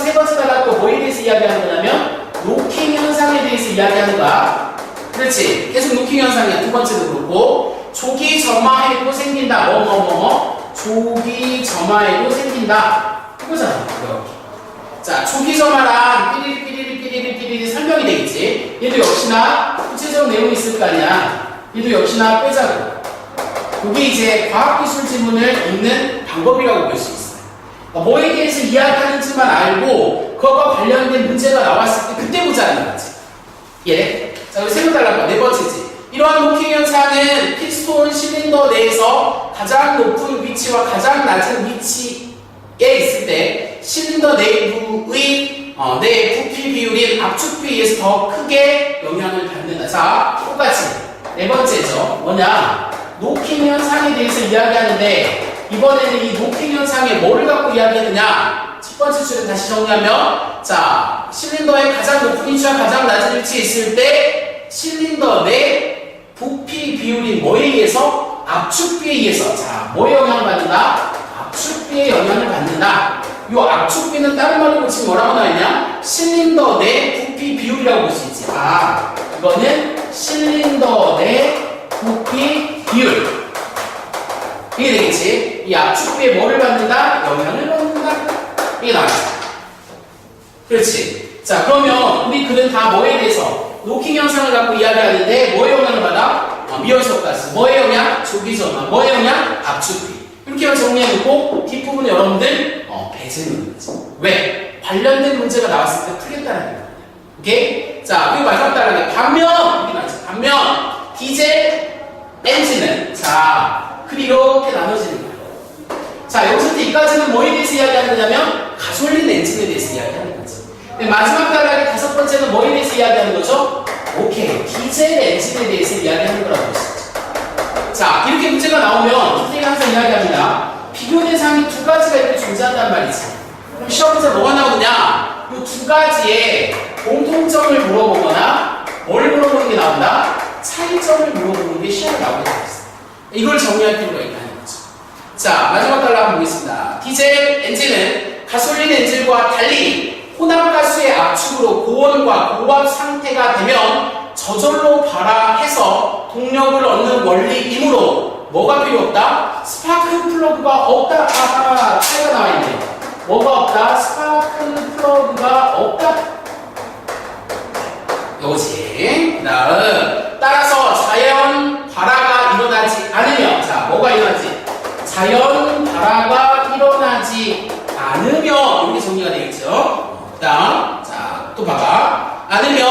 세 번째 단락도 뭐에 대해서 이야기하는 거냐면 노킹 현상에 대해서 이야기하는 거야. 그렇지. 계속 노킹 현상이야. 두 번째도 그렇고 조기 점화해도 생긴다. 조기 점화해도 생긴다. 이거잖아. 자, 조기 점화랑 삐리리 설명이 되겠지. 얘도 역시나 구체적 내용이 있을 거 아니야. 얘도 역시나 빼자고. 그게 이제 과학기술 지문을 읽는 방법이라고 볼 수 있어요. 뭐에 대해서 이야기하는지만 알고 그것과 관련된 문제가 나왔을 때 그때 보자는 거지. 예. 자, 우리 세 번 달라고. 네 번째지. 이러한 노킹 현상은 피스톤 실린더 내에서 가장 높은 위치와 가장 낮은 위치에 있을 때 실린더 내부의 내 부피 비율인 압축비에 의해서 더 크게 영향을 받는다. 자, 똑같이 네 번째죠. 뭐냐? 노킹 현상에 대해서 이야기하는데 이번에는 이 노킹 현상에 뭐를 갖고 이야기하느냐? 첫 번째 줄을 다시 정리하면 자, 실린더의 가장 높은 위치와 가장 낮은 위치에 있을 때 실린더 내 부피 비율인 뭐에 의해서? 압축비에 의해서. 자, 뭐에 영향을 받는다? 압축비에 영향을 받는다. 이 압축비는 다른 말로 고치면 뭐라고 나와있냐? 실린더 내 부피 비율이라고 볼 수 있지. 아, 이거는 실린더 내 부피 비율. 이게 되겠지. 이 압축비에 뭐를 받는다? 영향을 받는다. 이게 나와있어. 그렇지. 자, 그러면 우리 글은 다 뭐에 대해서? 노킹 현상을 갖고 이야기하는데 뭐에 영향을 받아? 미연소 가스. 뭐에 영향? 조기 점화. 뭐에 영향? 압축비. 이렇게만 정리해놓고 뒷부분에 여러분들 배제는 거지. 왜? 관련된 문제가 나왔을 때 풀겠다는 거야. 오케이? 자, 그리고 마지막 단락에 반면 디젤 엔진은 자, 이렇게 나눠지는 거예요. 자, 여기서부터 이까지는 뭐에 대해서 이야기하는 거냐면 가솔린 엔진에 대해서 이야기하는 거지. 근데 마지막 단락의 다섯 번째는 뭐에 대해서 이야기하는 거죠? 오케이, 디젤 엔진에 대해서 이야기하는 거라고 볼 수 있죠. 자, 이렇게 문제가 나오면 선생님이 항상 이야기합니다. 비교 대상이 두 가지가 이렇게 존재한단 말이지. 그럼 시험에서 뭐가 나오느냐? 이 두 가지의 공통점을 물어보거나 뭘 물어보는 게 나온다? 차이점을 물어보는 게 시험에 나오게 되어 있어. 이걸 정리할 필요가 있다는 거죠. 자, 마지막 달러 한번 보겠습니다. 디젤 엔진은 가솔린 엔진과 달리 혼합가스의 압축으로 고온과 고압 상태가 되면 저절로 발화해서 동력을 얻는 원리이므로 뭐가 필요 없다? 스파크 플러그가 없다. 아하, 차이가 나와 있네. 뭐가 없다? 스파크 플러그가 없다. 요거지. 그 다음 따라서 자연 발화가 일어나지 않으면, 자, 뭐가 일어나지? 자연 발화가 일어나지 않으면, 이렇게 정리가 되겠죠. 그 다음, 자, 또 봐봐. 않으면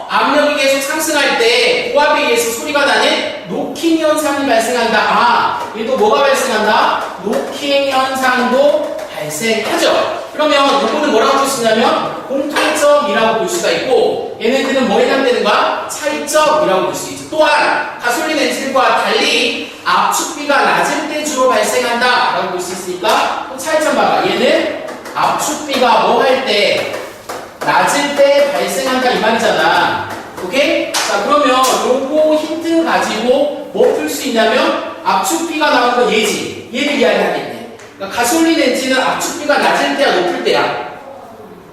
압력이 계속 상승할 때 고압에 의해서 소리가 나는 노킹 현상이 발생한다. 아, 얘도 뭐가 발생한다? 노킹 현상도 발생하죠. 그러면 이거는 뭐라고 볼 수 있냐면 공통점이라고 볼 수가 있고, 얘네들은 뭐에 해당되는 거야? 차이점이라고 볼 수 있죠. 또한 가솔린 엔진과 달리 압축비가 낮을 때 주로 발생한다 라고 볼 수 있으니까 또 차이점 봐봐. 얘는 압축비가 뭐 할 때? 낮을 때 발생한다 이 말이잖아. 오케이? 자, 그러면 요거 힌트 가지고 뭐 풀 수 있냐면 압축비가 나오는 건 얘지. 얘를 이야기하겠네. 그러니까 가솔린 엔진은 압축비가 낮을 때야 높을 때야?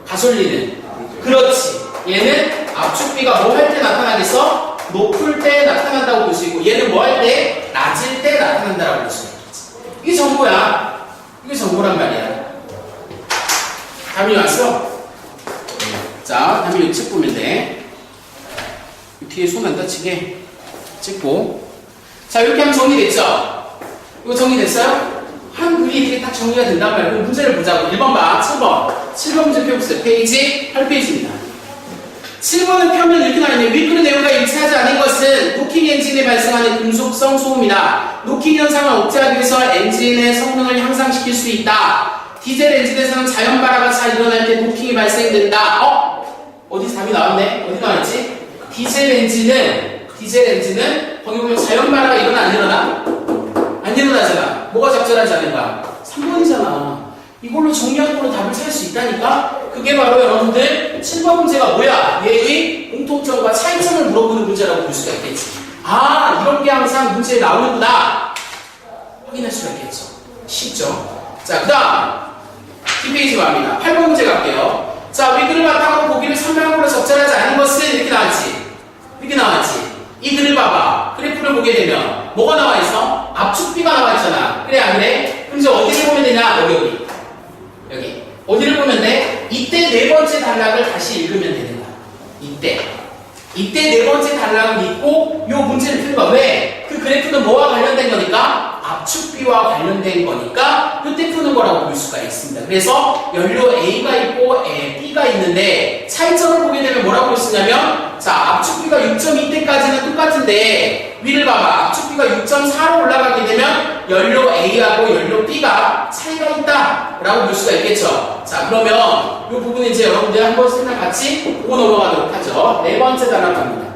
가솔린은. 그렇지. 얘는 압축비가 뭐 할 때 나타나겠어? 높을 때 나타난다고 볼 수 있고, 얘는 뭐 할 때? 낮을 때 나타난다고 볼 수 있겠지. 이게 정보야. 이게 정보란 말이야. 답이 왔어? 자, 다음에 이 책 보면 돼. 뒤에 손 안 다치게 찍고. 자, 이렇게 하면 정리됐죠? 이거 정리됐어요? 한 글이 이렇게 딱 정리가 된단 말이에요. 그럼 문제를 보자고. 1번 봐, 7번. 7번 문제 펴보세요. 페이지 8페이지입니다. 7번은 펴면 이렇게 나와있네요. 윗글의 내용과 일치하지 않은 것은 노킹 엔진에 발생하는 금속성 소음이다. 노킹 현상을 억제하기 위해서 엔진의 성능을 향상시킬 수 있다. 디젤 엔진에서는 자연 발화가 잘 일어날 때 노킹이 발생된다. 어디 답이 나왔네? 어디 나왔지? 디젤 엔진은 거기 보면 자연 발화가 일어나 안 일어나? 안 일어나잖아. 뭐가 적절하지 않은가? 3번이잖아. 이걸로 정리한 걸로 답을 찾을 수 있다니까? 그게 바로 여러분들 7번 문제가 뭐야? 얘의 공통점과 차이점을 물어보는 문제라고 볼 수가 있겠지. 아, 이런 게 항상 문제에 나오는구나. 확인할 수가 있겠죠. 쉽죠? 자, 그 다음 뒷페이지 갑니다. 8번 문제 갈게요. 자, 윗글을 바탕으로 보기를 설명한 걸로 적절하지 않은 것은 이렇게 나왔지. 이렇게 나왔지. 이 글을 봐봐. 그래프를 보게 되면 뭐가 나와 있어? 압축비가 나와 있잖아. 그래 안 그래? 그럼 이제 어디를 보면 되냐? 여기. 어디를 보면 돼? 이때 네 번째 단락을 다시 읽으면 되는 거야. 이때 네 번째 단락을 읽고 요 문제를 풀 거야. 왜? 그 그래프는 뭐와 관련된 거니까? 압축비와 관련된 거니까 이때 푸는 거라고 볼 수가 있습니다. 그래서 연료 A가 있고 B가 있는데 차이점을 보게 되면 뭐라고 볼 수 있냐면, 자, 압축비가 6.2대까지는 똑같은데 위를 봐봐. 압축비가 6.4로 올라가게 되면 연료 A하고 연료 B가 차이가 있다 라고 볼 수가 있겠죠. 자, 그러면 이 부분은 이제 여러분들 한번 생각 같이 보고 넘어가도록 하죠. 네 번째 단락 갑니다.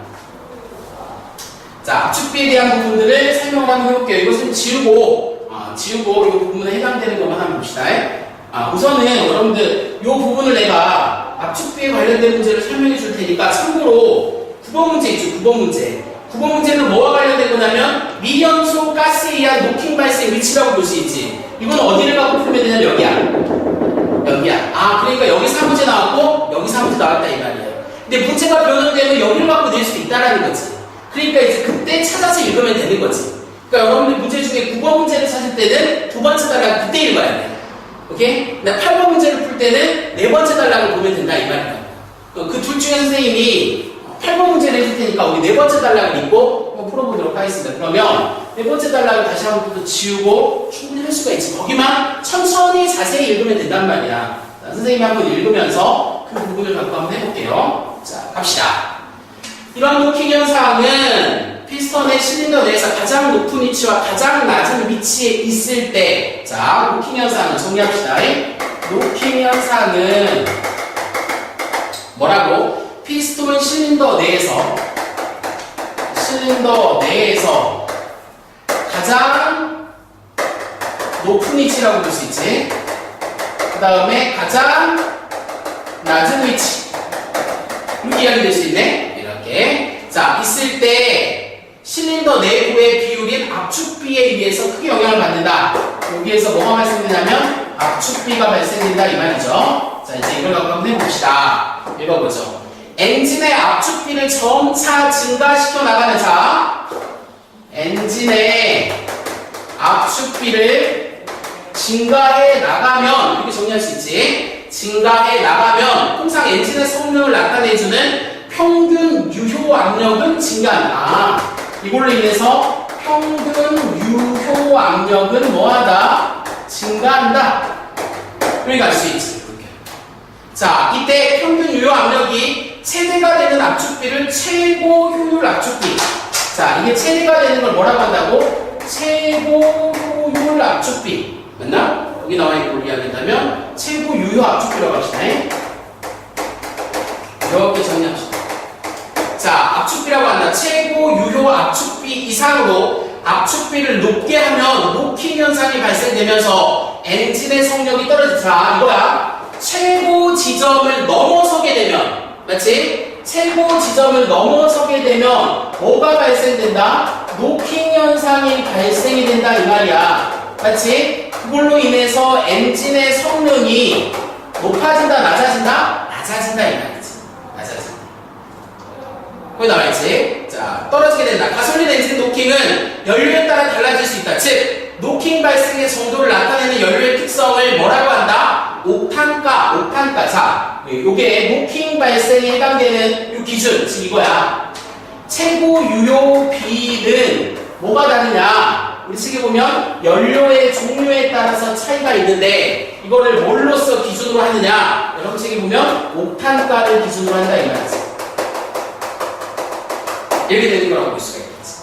자, 압축비에 대한 부분들을 설명을 한번 해볼게요. 이것은 지우고 이 부분에 해당되는 것만 한번 봅시다. 우선은 여러분들 이 부분을 내가 압축비에 관련된 문제를 설명해 줄 테니까 참고로 9번 문제 있죠. 9번 문제. 9번 문제는 뭐와 관련된 거냐면 미연소 가스에 의한 노킹 발생 위치라고 볼 수 있지. 이건 어디를 갖고 풀면 되냐면 여기야. 아, 그러니까 여기서 한 문제 나왔고 여기서 한 문제 나왔다 이 말이에요. 근데 문제가 변형되면 여기를 갖고 낼 수도 있다라는 거지. 그러니까 이제 그때 찾아서 읽으면 되는 거지. 그러니까 여러분들 문제 중에 9번 문제를 찾을 때는 두 번째 단락을 그때 읽어야 돼. 오케이? 8번 문제를 풀 때는 네 번째 단락을 보면 된다 이 말이야. 그 둘 중에 선생님이 8번 문제를 해줄 테니까 우리 네 번째 단락을 읽고 한번 풀어보도록 하겠습니다. 그러면 네 번째 단락을 다시 한번 또 지우고 충분히 할 수가 있지. 거기만 천천히 자세히 읽으면 된단 말이야. 자, 선생님이 한번 읽으면서 그 부분을 갖고 한번 해볼게요. 자, 갑시다. 이런 노킹 현상은 피스톤의 실린더 내에서 가장 높은 위치와 가장 낮은 위치에 있을 때, 자, 노킹 현상은 정리합시다. 노킹 현상은 뭐라고? 피스톤 실린더 내에서 가장 높은 위치라고 볼 수 있지. 그 다음에 가장 낮은 위치. 이렇게 이야기될 수 있네. 이렇게. 자, 있을 때 실린더 내부의 비율인 압축비에 의해서 크게 영향을 받는다. 여기에서 뭐가 발생되냐면 압축비가 발생된다 이 말이죠. 자, 이제 이걸 갖고 한번 해봅시다. 읽어보죠. 엔진의 압축비를 점차 증가시켜 나가는 자, 엔진의 압축비를 증가해 나가면, 이렇게 정리할 수 있지. 증가해 나가면 통상 엔진의 성능을 나타내주는 평균 유효 압력은 증가한다. 이걸로 인해서 평균 유효 압력은 뭐하다? 증가한다. 여기 갈 수 있지. 이렇게. 자, 이때 평균 유효 압력이 최대가 되는 압축비를 최고 효율 압축비. 자, 이게 최대가 되는 걸 뭐라고 한다고? 최고 효율 압축비. 맞나? 여기 나와 있는 걸 이야기한다면 최고 유효 압축비라고 합시다. 이렇게 정리합시다. 자, 압축비라고 한다. 최고 유효 압축비 이상으로 압축비를 높게 하면 노킹 현상이 발생되면서 엔진의 성력이 떨어지자 이거야. 최고 지점을 넘어서게 되면, 맞지? 최고 지점을 넘어서게 되면 뭐가 발생된다? 노킹 현상이 발생이 된다 이 말이야. 맞지? 그걸로 인해서 엔진의 성능이 높아진다, 낮아진다? 낮아진다 이 말이지. 낮아진다. 거기 나와있지? 자, 떨어지게 된다. 가솔린 엔진 노킹은 연료에 따라 달라질 수 있다. 즉, 노킹 발생의 정도를 나타내는 연료의 특성을 뭐라고 한다? 옥탄가. 자, 요게 노킹 발생에 해당되는 요 기준, 즉 이거야. 최고 유효비는 뭐가 다르냐? 우리 책에 보면 연료의 종류에 따라서 차이가 있는데 이거를 뭘로써 기준으로 하느냐? 여러분 책에 보면 옥탄가를 기준으로 한다 이 말이지. 이렇게 되는 거라고 볼 수가 있겠지.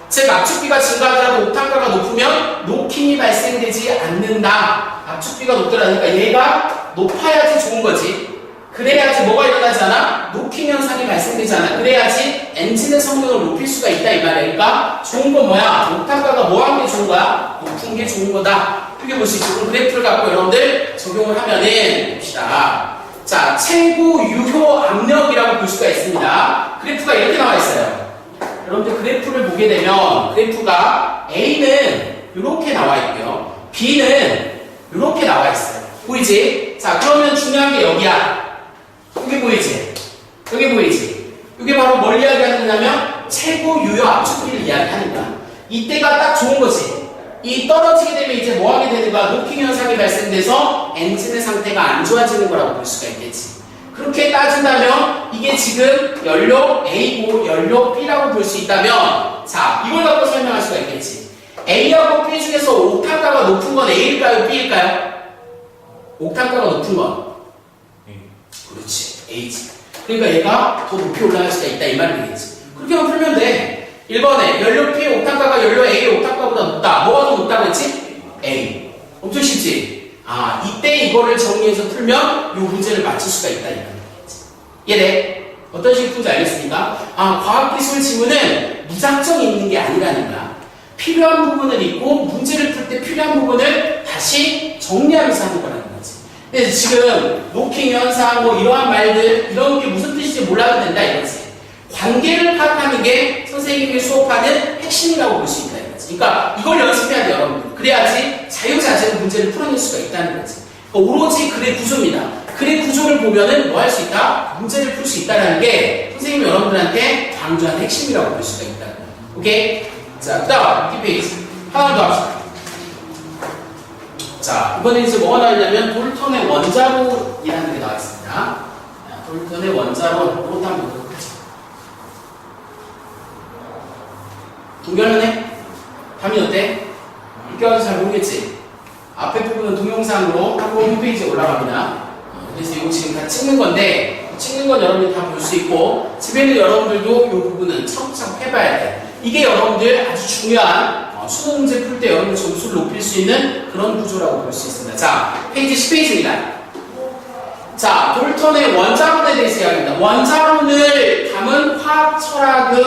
즉 압축비가 증가하더라도 옥탄가가 높으면 노킹이 발생되지 않는다. 압축비가 높더라니까 얘가 높아야지 좋은 거지. 그래야지 뭐가 일어나지 않아? 노킹 현상이 발생되지 않아. 그래야지 엔진의 성능을 높일 수가 있다 이 말이야. 그러니까 좋은 건 뭐야? 옥탄가가 뭐 하는 게 좋은 거야? 높은 게 좋은 거다. 이렇게 볼 수 있죠. 그럼 그래프를 갖고 여러분들 적용을 하면은 봅시다. 자, 최고 유효 압력이라고 볼 수가 있습니다. 그래프가 이렇게 나와 있어요. 여러분들 그래프를 보게 되면 그래프가 A는 이렇게 나와 있고요. B는 이렇게 나와 있어요. 보이지? 자, 그러면 중요한 게 여기야. 여기 보이지? 여기 보이지? 이게 바로 뭘 이야기하는 거냐면 최고 유효 압축비를 이야기하는 거야. 이때가 딱 좋은 거지. 이 떨어지게 되면 이제 뭐 하게 되는 거야? 노킹 현상이 발생돼서 엔진의 상태가 안 좋아지는 거라고 볼 수가 있겠지. 그렇게 따진다면 이게 지금 연료 A고 연료 B라고 볼 수 있다면 자, 이걸 갖고 설명할 수가 있겠지. A하고 B 중에서 옥탄가가 높은 건 A일까요? B일까요? 옥탄가가 높은 건 그렇지, A지. 그러니까 얘가 더 높이 올라갈 수가 있다 이 말이 되겠지. 그렇게만 풀면 돼. 1번에 연료 P 옥탄가가 연료 A 옥탄가보다 높다. 뭐가 더 높다고 했지? A. 엄청 쉽지? 아, 이때 이거를 정리해서 풀면 이 문제를 맞출 수가 있다 이 말이겠지. 이해돼? 어떤 식으로 풀지 알겠습니까? 아, 과학기술 지문은 무작정 있는 게 아니라는 거야. 필요한 부분을 읽고 문제를 풀 때 필요한 부분을 다시 정리하면서 하는 거라는 거지. 근데 지금 노킹 현상 뭐 이러한 말들 이런 게 무슨 뜻인지 몰라도 된다 이거지. 관계를 파악하는 게 선생님이 수업하는 핵심이라고 볼 수 있다 이거지. 그러니까 이걸 연습해야 돼요 여러분들. 그래야지 자유자재로 문제를 풀어낼 수가 있다는 거지. 그러니까 오로지 글의 구조입니다. 글의 구조를 보면은 뭐 할 수 있다? 문제를 풀 수 있다는 게 선생님이 여러분들한테 강조하는 핵심이라고 볼 수가 있다는 거예요. 오케이? 자, 그 다음 뒷페이지 하나 더 합시다. 자, 이번에 이제 뭐가 나왔냐면 돌턴의 원자로이라는 게 나와 있습니다. 자, 돌턴의 원자로 이것도 한번 보도록 하죠. 동결하네? 답이 어때? 이렇게 와도 잘 모르겠지? 앞에 부분은 동영상으로 한번 홈페이지에 올라갑니다. 그래서 이거 지금 다 찍는 건데 찍는 건 여러분들이 다 볼 수 있고 집에는 여러분들도 이 부분은 차곡차곡 해봐야 돼. 이게 여러분들 아주 중요한 수능 문제 풀 때 여러분들 점수를 높일 수 있는 그런 구조라고 볼 수 있습니다. 자, 페이지 10페이지입니다. 자, 돌턴의 원자론에 대해서 이야기합니다. 원자론을 담은 화학 철학의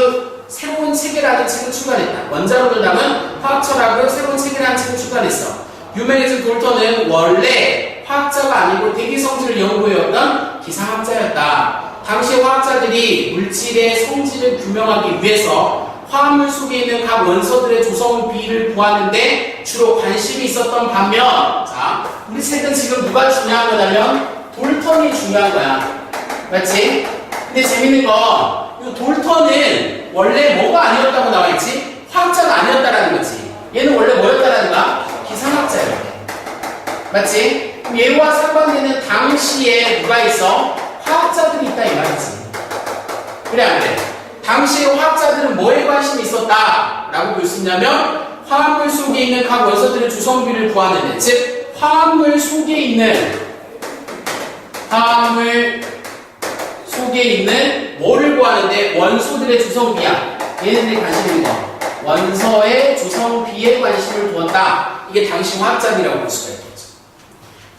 새로운 체계라는 책을 출간했다. 원자론을 담은 화학 철학의 새로운 체계라는 책을 출간했어. 유명해진 돌턴은 원래 화학자가 아니고 대기 성질을 연구해왔던 기상학자였다. 당시 화학자들이 물질의 성질을 규명하기 위해서 화합물 속에 있는 각 원소들의 조성 비를 구하는데 주로 관심이 있었던 반면, 자, 우리 셋은 지금 누가 중요한 거냐면 돌턴이 중요한 거야. 맞지? 근데 재밌는 건 이 돌턴은 원래 뭐가 아니었다고 나와있지? 화학자가 아니었다라는 거지. 얘는 원래 뭐였다라는 거야? 기상학자였대. 맞지? 그럼 얘와 상관되는 당시에 누가 있어? 화학자들이 있다 이 말이지. 그래 안 그래? 당시에 화학자들은 뭐에 관심이 있었다 라고 볼 수 있냐면 화합물 속에 있는 각 원소들의 조성비를 구하는 데, 즉 화합물 속에 있는 뭐를 구하는데 원소들의 조성비야. 얘네들이 관심 있는 거 원소의 조성비에 관심을 두었다. 이게 당시 화학자들이라고 볼 수가 있겠죠.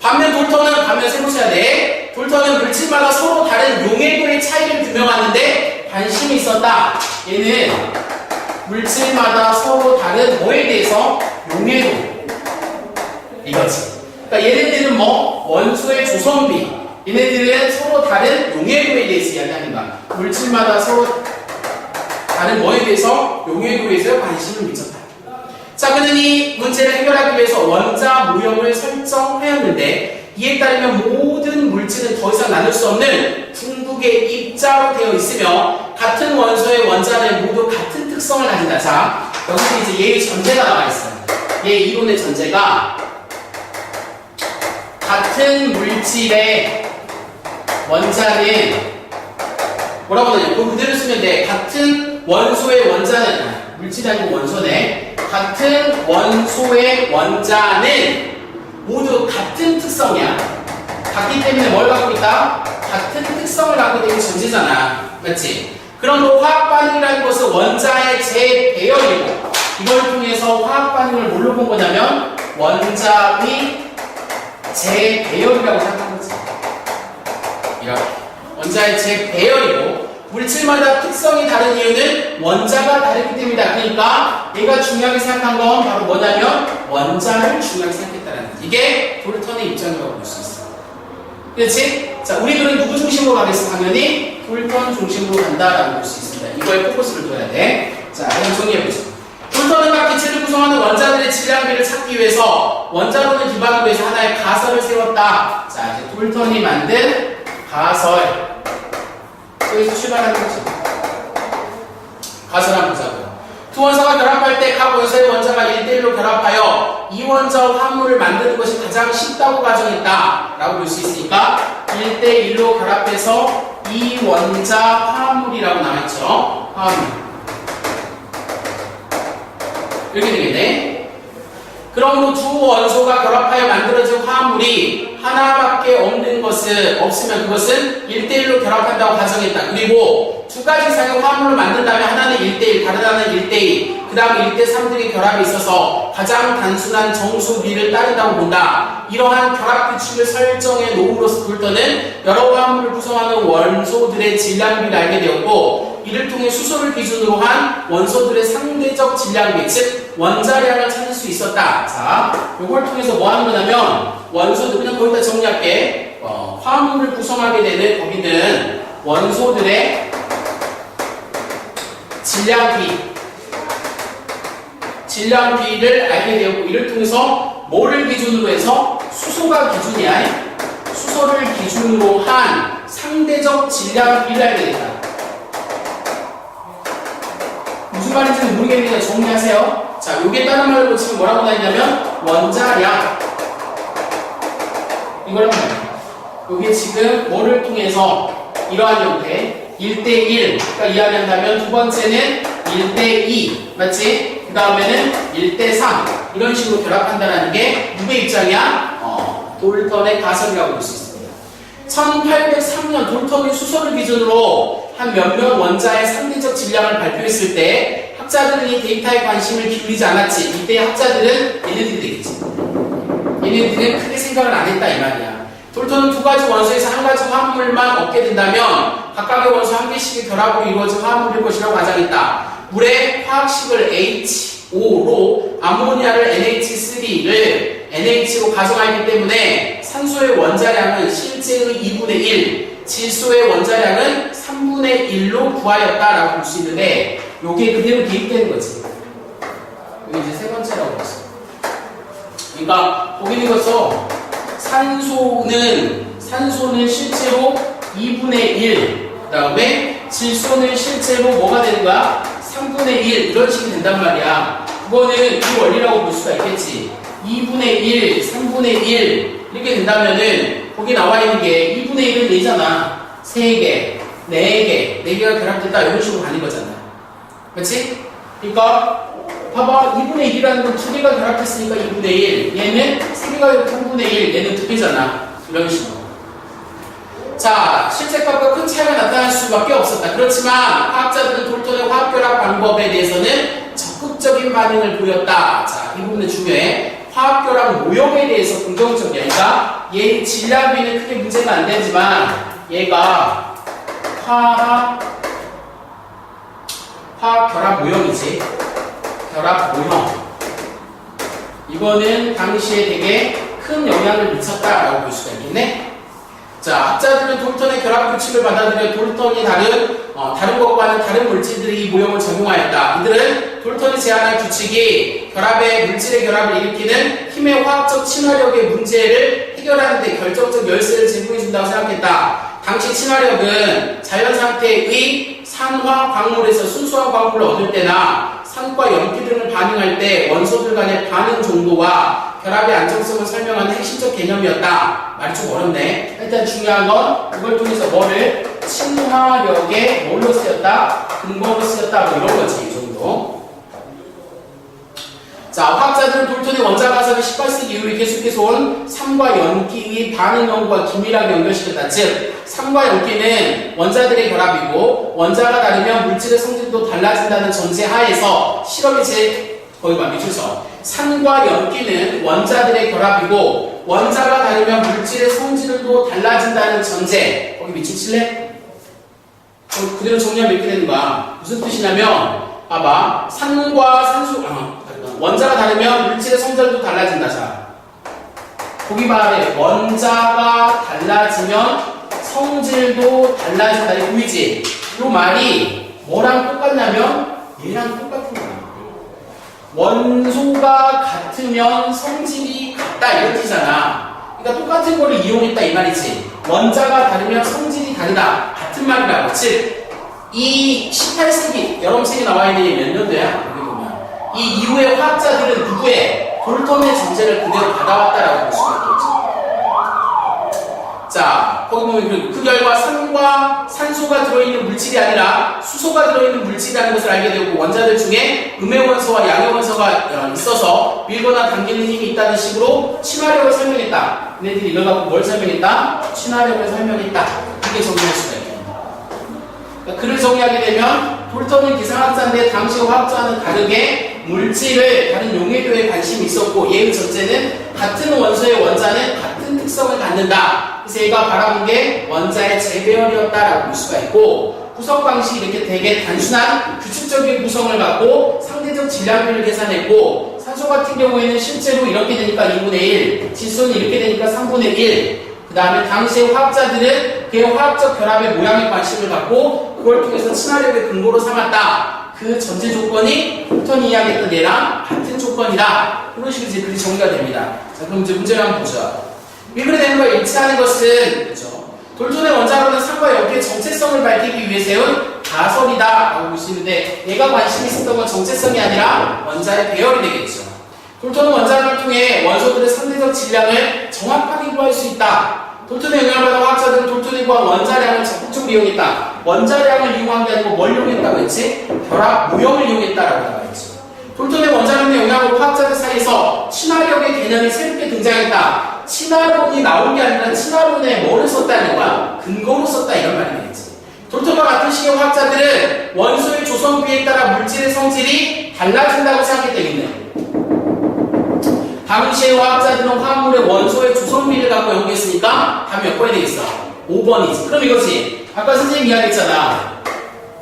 반면 돌턴은 반면 세보셔야 돼. 돌턴은 물질마다 서로 다른 용해도의 차이를 규명하는데 관심이 있었다. 얘는 물질마다 서로 다른 뭐에 대해서? 용해도. 이거지. 그러니까 얘네들은 뭐? 원소의 조성비. 얘네들은 서로 다른 용해도에 대해서 이야기하는 거야. 물질마다 서로 다른 뭐에 대해서? 용해도에 대해서 관심을 미쳤다. 자, 그는 이 문제를 해결하기 위해서 원자 모형을 설정하였는데 이에 따르면 모든 물질은 더 이상 나눌 수 없는 궁극의 입자로 되어 있으며 같은 원소의 원자는 모두 같은 특성을 가진다. 자, 여기서 이제 얘의 전제가 나와 있어요. 얘 이론의 전제가 같은 물질의 원자는 뭐라고 하냐? 그거 그대로 쓰면 돼. 같은 원소의 원자는 물질이 아니고 원소네. 같은 원소의 원자는 모두 같은 특성이야. 같기 때문에 뭘 갖고 있다? 같은 특성을 갖고 있는 전제잖아. 맞지? 그럼 또 화학 반응이라는 것은 원자의 재배열이고 이걸 통해서 화학 반응을 뭘로 본 거냐면 원자의 재배열이라고 생각한 거지. 이렇게 원자의 재배열이고 물질마다 특성이 다른 이유는 원자가 다르기 때문이다. 그러니까 얘가 중요하게 생각한 건 바로 뭐냐면 원자를 중요하게 생각했다는 거지. 이게 돌턴의 입장이라고 볼 수 있어. 그렇지? 자, 우리들은 누구 중심으로 가겠어? 당연히 돌턴 중심으로 간다라고 볼 수 있습니다. 이거에 포커스를 둬야 돼. 자, 그럼 정리해보죠. 돌턴은 각 기체를 구성하는 원자들의 질량비를 찾기 위해서 원자론을 기반으로 해서 하나의 가설을 세웠다. 자, 이제 돌턴이 만든 가설. 여기서 출발하는 거지. 가설 한번 보자고요. 두 원소가 결합할 때 각 원소의 원자가 1대1로 결합하여 이 원자와 화합물을 만드는 것이 가장 쉽다고 가정했다 라고 볼 수 있으니까 1대1로 결합해서 이 원자 화합물이라고 나와있죠. 화합물 이렇게 되겠네. 그러므로 두 원소가 결합하여 만들어진 화합물이 하나밖에 없으면 그것은 1대1로 결합한다고 가정했다. 그리고 두 가지 이상의 화합물을 만든다면 하나는 1대1, 다른 하나는 1대2, 그 다음 1대3 등의 결합이 있어서 가장 단순한 정수비를 따른다고 본다. 이러한 결합 규칙을 설정해 놓음으로써 돌턴은 여러 화합물을 구성하는 원소들의 질량비를 알게 되었고 이를 통해 수소를 기준으로 한 원소들의 상대적 질량비, 즉 원자량을 찾을 수 있었다. 자, 요걸 통해서 뭐 하는 거냐면 원소들, 그냥 거기다 정리할게. 화합물을 구성하게 되는 거기는 원소들의 질량비를 알게 되었고 이를 통해서 뭐를 기준으로 해서 수소가 기준이야. 수소를 기준으로 한 상대적 질량비를 알게 된다. 무슨 말인지는 모르겠는데 정리하세요. 자, 요게 다른 말로 고치면 뭐라고 나있냐면 원자량. 이걸 하면 돼요. 요게 지금 뭐를 통해서 이러한 형태 1대1 그러니까 이야기한다면 두 번째는 1대2 맞지? 그 다음에는 1대3 이런 식으로 결합한다는 게 누구의 입장이야? 돌턴의 가설이라고 볼 수 있습니다. 1803년 돌턴이 수소를 기준으로 한 몇몇 원자의 상대적 질량을 발표했을 때 학자들은 이 데이터에 관심을 기울이지 않았지. 이때 학자들은 얘네들이 되겠지. 얘네들은 크게 생각을 안 했다 이 말이야. 돌턴은 두 가지 원소에서 한 가지 화합물만 얻게 된다면 각각의 원소 한 개씩의 결합으로 이루어진 화합물일 것이라고 가정했다. 물의 화학식을 H5로 암모니아를 NH3를 NH로 가정하기 때문에 산소의 원자량은 실제의 2분의 1, 질소의 원자량은 3분의 1로 구하였다라고 볼 수 있는데 요게 그대로 대입되는 거지. 이게 이제 세 번째라고 했어. 그러니까 거기 있는 것서 산소는 실제로 2분의 1, 그 다음에 질소는 실제로 뭐가 되는 거야? 3분의 1 이런 식이 된단 말이야. 그거는 이 원리라고 볼 수가 있겠지. 2분의 1, 3분의 1 이렇게 된다면은 거기 나와 있는 게 2분의 1은 4잖아. 3개, 4개, 4개가 결합됐다 이런 식으로 가는 거잖아. 그렇지? 그러니까 봐봐 2분의 1이라는 건 2개가 결합했으니까 2분의 1 얘는 3개가 3분의 1 얘는 2개잖아. 이런 식으로. 자, 실제값과 큰 차이가 나타날 수밖에 없었다. 그렇지만 화학자들은 돌턴의 화학결합 방법에 대해서는 적극적인 반응을 보였다. 자, 이 부분은 중요해. 화학결합 모형에 대해서 긍정적이야. 그러니까 얘 질량비는 크게 문제가 안 되지만 얘가 화학결합 모형이지. 결합 모형. 이거는 당시에 되게 큰 영향을 미쳤다라고 볼 수가 있겠네. 자, 학자들은 돌턴의 결합 규칙을 받아들여 돌턴이 다른 것과는 다른 물질들이 이 모형을 적용하였다. 이들은 돌턴이 제안한 규칙이 물질의 결합을 일으키는 힘의 화학적 친화력의 문제를 해결하는 데 결정적 열쇠를 제공해준다고 생각했다. 당시 친화력은 자연상태의 산화 광물에서 순수한 광물을 얻을 때나 산과 염기 등을 반응할 때 원소들 간의 반응 정도와 결합의 안정성을 설명하는 핵심적 개념이었다. 말이 좀 어렵네. 일단 중요한 건 그걸 통해서 뭐를 친화력의 뭘로 쓰였다? 근거로 쓰였다. 뭐 이런 거지. 이 정도. 자, 화학자들은 돌턴의 원자 가설을 18세기 이후에 계속해서 온 산과 염기의 반응 연구와 긴밀하게 연결시켰다. 즉, 산과 염기는 원자들의 결합이고 원자가 다르면 물질의 성질도 달라진다는 전제 하에서 실험이 거의 막 미쳐서 산과 염기는 원자들의 결합이고 원자가 다르면 물질의 성질도 달라진다는 전제. 거기 미치칠래? 그대로 정리하면 이렇게 되는 거야. 무슨 뜻이냐면 봐봐. 산과 산소 원자가 다르면 물질의 성질도 달라진다. 자, 거기 말해. 원자가 달라지면 성질도 달라진다. 이거 보이지? 이 말이 뭐랑 똑같냐면 얘랑 똑같은 거야. 원소가 같으면 성질이 같다 이런 뜻이잖아. 그러니까 똑같은 거를 이용했다 이 말이지. 원자가 다르면 성질이 다르다. 같은 말이라고. 즉, 이 18세기, 여러분 책에 나와 있는 게 몇 년도야? 여기 보면. 이 이후의 화학자들은 누구의? 돌턴의 전제를 그대로 받아왔다라고 볼 수가 있겠죠. 자, 거기 보면 그 결과 산과 산소가 들어있는 물질이 아니라 수소가 들어있는 물질이라는 것을 알게 되고 원자들 중에 음의 원소와 양의 원소가 있어서 밀거나 당기는 힘이 있다는 식으로 친화력을 설명했다. 얘네들이 이걸 갖고 뭘 설명했다? 친화력을 설명했다. 이게 정리할 수가 있겠다. 그러니까 글을 정리하게 되면 돌턴은 기상학자인데 당시 화학자와는 다르게 물질을 다른 용해도에 관심이 있었고 얘의 전제는 같은 원소의 원자는 같은 특성을 갖는다. 그래서 얘가 바라본 게 원자의 재배열이었다라고 볼 수가 있고 구성 방식이 이렇게 되게 단순한 규칙적인 구성을 갖고 상대적 질량비를 계산했고 산소 같은 경우에는 실제로 이렇게 되니까 2분의 1, 질소는 이렇게 되니까 3분의 1. 그 다음에 당시의 화학자들은 그의 화학적 결합의 모양에 관심을 갖고 그걸 통해서 친화력의 근거로 삼았다. 그 전제 조건이 돌턴이 이야기했던 얘랑 같은 조건이다. 그런 식으로 이제 글이 정리가 됩니다. 자, 그럼 이제 문제를 한번 보죠. 밀그레 되는 걸 일치하는 것은 그렇죠. 돌턴의 원자로는 산과 염기의 정체성을 밝히기 위해 세운 가설이다 라고 볼 수 있는데 얘가 관심이 있었던 건 정체성이 아니라 원자의 배열이 되겠죠. 돌턴은 원자를 통해 원소들의 상대적 질량을 정확하게 구할 수 있다. 돌턴의 영향을 받은 화학자들은 돌턴이 구한 원자량을 적극적으로 이용했다. 원자량을 이용한 게 아니고 뭘 이용했다고 했지? 결합 모형을 이용했다라고 나와있죠. 돌턴의 원자량의 영향으로 화학자들 사이에서 친화력의 개념이 새롭게 등장했다. 친화론이 나온 게 아니라 친화론에 뭐를 썼다는 거야? 근거로 썼다 이런 말이 되겠지. 돌턴과 같은 시기의 화학자들은 원소의 조성비에 따라 물질의 성질이 달라진다고 생각했다 있네. 당시의 화학자들은 화합물의 원소의 조성비를 갖고 연구했으니까 답이 몇 번이 되겠어? 5번이지. 그럼 이거지. 아까 선생님이 이야기했잖아.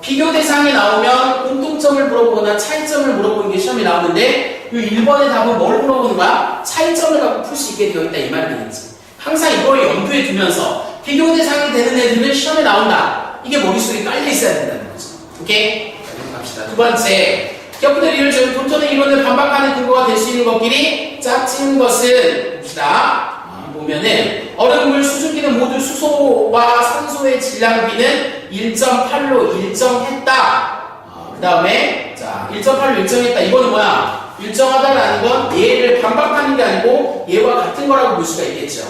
비교 대상이 나오면 공통점을 물어보거나 차이점을 물어보는 게 시험에 나오는데 이 1번의 답은 뭘 물어보는 거야? 차이점을 갖고 풀 수 있게 되어 있다 이 말이 되겠지. 항상 이걸 염두에 두면서 비교 대상이 되는 애들은 시험에 나온다. 이게 머릿속에 깔려 있어야 된다는 거지. 오케이? 자, 갑시다. 두 번째, 기업들의 이를 준 돌턴의 이론을 반박하는 근거가 될 수 있는 것끼리 짝짓는 것은 봅시다. 보면은 얼음물 수증기는 모두 수소와 산소의 질량비는 1.8로 일정했다. 그 다음에 자 1.8로 일정했다. 이거는 뭐야? 일정하다라는 건 얘를 반박하는 게 아니고 얘와 같은 거라고 볼 수가 있겠죠.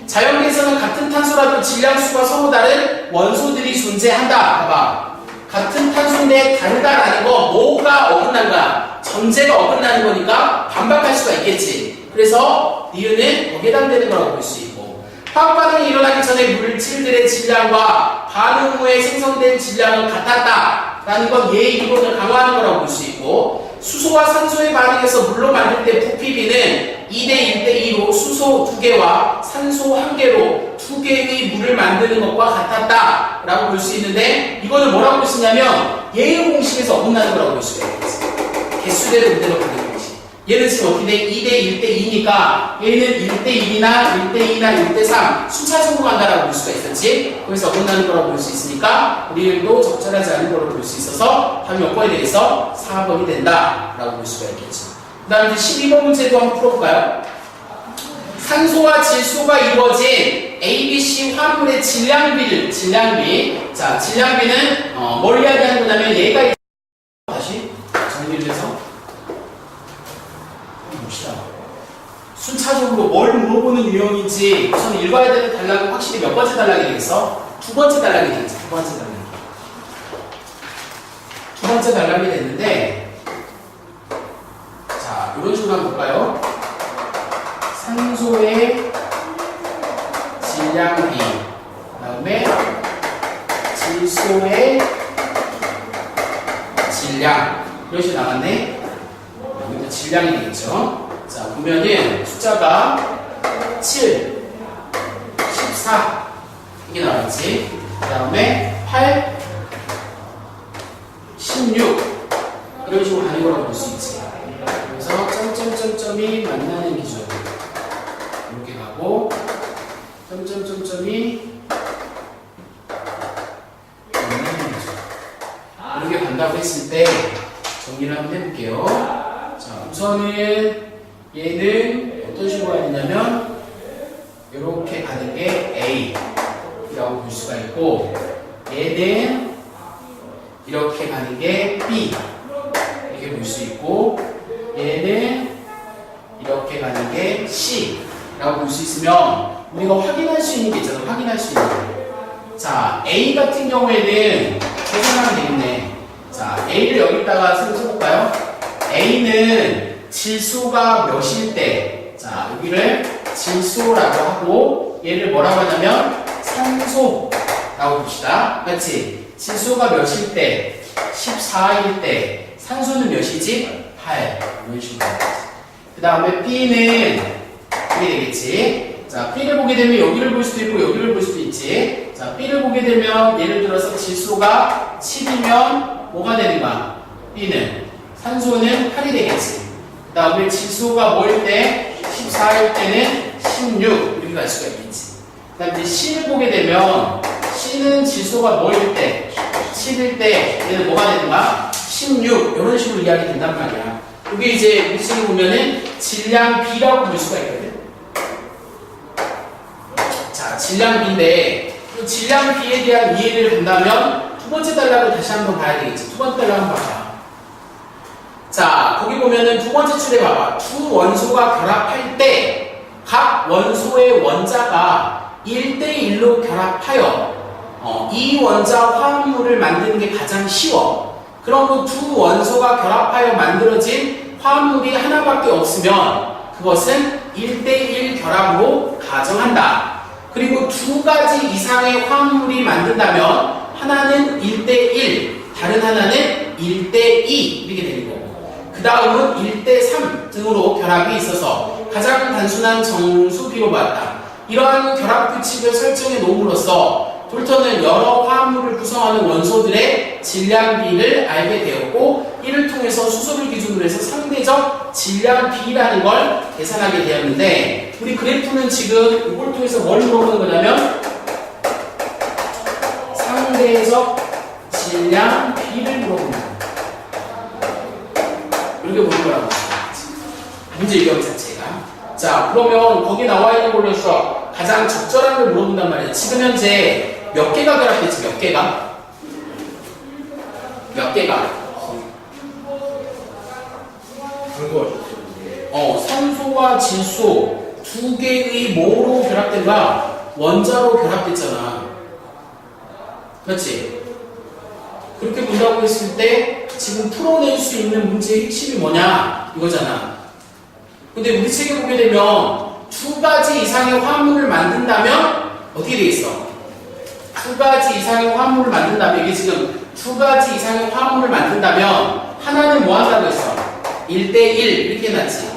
자연계에서는 같은 탄소라도 질량수가 서로 다른 원소들이 존재한다. 봐봐. 같은 탄소인데 다르다라는 거 뭐가 어긋난 거야? 전제가 어긋나는 거니까 반박할 수가 있겠지. 그래서 니은은 거기에 해당되는 거라고 볼 수 있고, 화학 반응이 일어나기 전에 물질들의 질량과 반응 후에 생성된 질량은 같았다라는 건 얘의 이론을 강화하는 거라고 볼 수 있고, 수소와 산소의 반응에서 물로 만들 때 부피비는 2대 1대 2로 수소 2개와 산소 1개로 2개의 물을 만드는 것과 같았다라고 볼 수 있는데, 이거는 뭐라고 볼 수 있냐면 얘의 공식에서 어긋나는 거라고 볼 수가 있겠지. 개수대로 그대로 가는 거지. 얘는 지금 어떻게 돼? 2대 1대 2니까 얘는 1대 1이나 1대 2나 1대 3 순차적으로 간다라고 볼 수가 있었지. 거기서 어긋나는 거라고 볼 수 있으니까 우리도 적절하지 않은 거라고 볼 수 있어서 답이 몇 번이 되겠어? 4번이 된다라고 볼 수가 있겠죠. 그 다음에 12번 문제도 한번 풀어볼까요? 산소와 질소가 이루어진 ABC 화물의 질량비. 자, 질량비는 뭘 이야기하는 거냐면 얘가 다시 정리를 해서 봅시다. 순차적으로 뭘 물어보는 유형인지 우선 읽어야 되는 단락은 확실히 몇 번째 단락이 되겠어? 두 번째 단락이 되겠지. 두 번째 단락이 됐는데, 자, 이런 식으로 한번 볼까요? 산소의 질량비, 그 다음에 질소의 질량, 이런 식으로 나왔네. 여기도 질량이 되겠죠. 자, 보면은 숫자가 7, 14 이게 나왔지. 그 다음에 8, 16 이런 식으로 가는 거라고 볼 수 있지. 그래서 점점점점이 만나는 기준 이렇게 가고, 점점점점이 만나는 기준 이렇게 간다고 했을 때 정리를 한번 해볼게요. 자, 우선은 얘는 어떤 식으로 가야 되냐면 이렇게 가는 게 A라고 볼 수가 있고, 얘는 이렇게 가는 게 B 이렇게 볼 수 있고, 얘는 이렇게 가는 게 C라고 볼 수 있으면 우리가 확인할 수 있는 게 있잖아. 확인할 수 있는 게. 자, A 같은 경우에는 계산하면 되겠네. 자, A를 여기다가 써볼까요? A는 질소가 몇일 때, 자, 여기를 질소라고 하고 얘를 뭐라고 하냐면 산소라고 봅시다. 맞지? 질소가 몇일 때? 14일 때. 산소는 몇이지? 8. 이런 식으로. 그 다음에 B는 이게 되겠지. 자, B를 보게 되면 여기를 볼 수도 있고 여기를 볼 수도 있지. 자, B를 보게 되면 예를 들어서 질소가 7이면 뭐가 되는 거야? B는 산소는 8이 되겠지. 그 다음에 질소가 뭐일 때? 14일 때는 16 이렇게 갈 수가 있겠지. 그 다음에 C를 보게 되면 C는 질소가 뭐일 때? 7일 때 얘는 뭐가 되는 거야? 16 이런 식으로 이야기 된단 말이야. 이게 이제 우리 지금 보면은 질량비라고 볼 수가 있거든. 자, 질량비인데 이 질량비에 대한 이해를 한다면 두 번째 단락을 다시 한번 봐야 되겠지. 두 번째 단락 한번 봐봐. 자, 거기 보면은 두 번째 줄에 봐봐. 두 원소가 결합할 때 각 원소의 원자가 1대1로 결합하여 이 원자 화합물을 만드는 게 가장 쉬워. 그럼 그 두 원소가 결합하여 만들어진 화합물이 하나밖에 없으면 그것은 1대1 결합으로 가정한다. 그리고 두 가지 이상의 화합물이 만든다면 하나는 1대1, 다른 하나는 1대2 이렇게 되는 거고, 그 다음은 1대3 등으로 결합이 있어서 가장 단순한 정수비로 봤다. 이러한 결합 규칙을 설정해 놓음으로써 돌턴은 여러 화합물을 구성하는 원소들의 질량비를 알게 되었고, 이를 통해 통해서 수소를 기준으로 해서 상대적 질량 B라는 걸 계산하게 되었는데 우리 그래프는 지금 이걸 통해서 뭘 물어보는 거냐면 상대적 질량 B를 물어보는 거예요. 이렇게 보는 거라고 문제 유형 자체가. 자, 그러면 거기 나와 있는 걸로 해서 가장 적절한 걸 물어본단 말이에요. 지금 현재 몇 개가 결합됐지? 몇 개가? 몇 개가? 산소와 질소 두 개의 뭐로 결합된 거야? 원자로 결합됐잖아. 맞지? 그렇게 본다고 했을 때 지금 풀어낼 수 있는 문제의 핵심이 뭐냐? 이거잖아. 근데 우리 책에 보게 되면 두 가지 이상의 화합물을 만든다면 어떻게 되겠어? 두 가지 이상의 화합물을 만든다면 이게 지금 두 가지 이상의 화합물을 만든다면 하나는 뭐 한다고 했어? 1대1 이렇게 해놨지.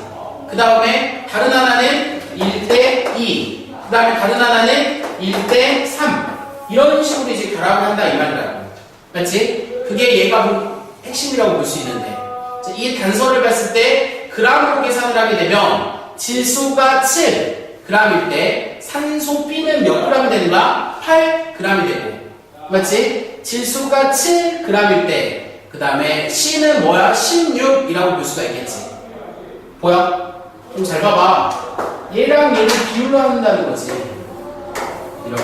그 다음에 다른 하나는 1대2 그 다음에 다른 하나는 1대3 이런 식으로 이제 결합을 한다 이 말이라고. 맞지? 그게 얘가 핵심이라고 볼 수 있는데 이 단서를 봤을 때 그램으로 계산을 하게 되면 질소가 7g일 때 산소 B는 몇 g이 되는가? 8g이 되고 맞지? 질소가 7g일 때 그 다음에 C는 뭐야? 16이라고 볼 수가 있겠지. 보여? 좀 잘 봐봐. 얘랑 얘를 비율로 한다는 거지. 이렇게.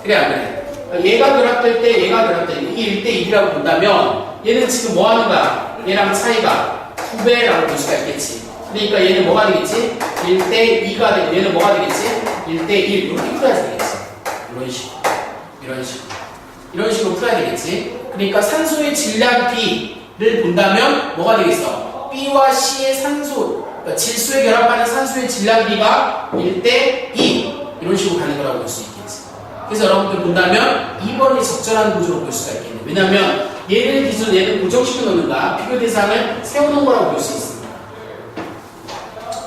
그래 안 그래? 얘가 결합될 때 얘가 결합될 때 이게 1대1이라고 본다면 얘는 지금 뭐 하는 거야? 얘랑 차이가 2배라고 볼 수가 있겠지. 그러니까 얘는 뭐가 되겠지? 1대2가 되고 얘는 뭐가 되겠지? 1대1 이렇게 풀어야 되겠지. 이런 식으로. 이런 식으로. 이런 식으로 풀어야 되겠지. 그러니까 산소의 질량 B를 본다면 뭐가 되겠어? B와 C의 산소, 그러니까 질소에 결합하는 산소의 질량 B가 1대2 이런 식으로 가는 거라고 볼 수 있겠지. 그래서 여러분들 본다면 2번이 적절한 구조로 볼 수가 있겠네. 왜냐면 얘를 기준 얘는 고정시켜 놓는가 비교 대상을 세워놓은 거라고 볼 수 있습니다.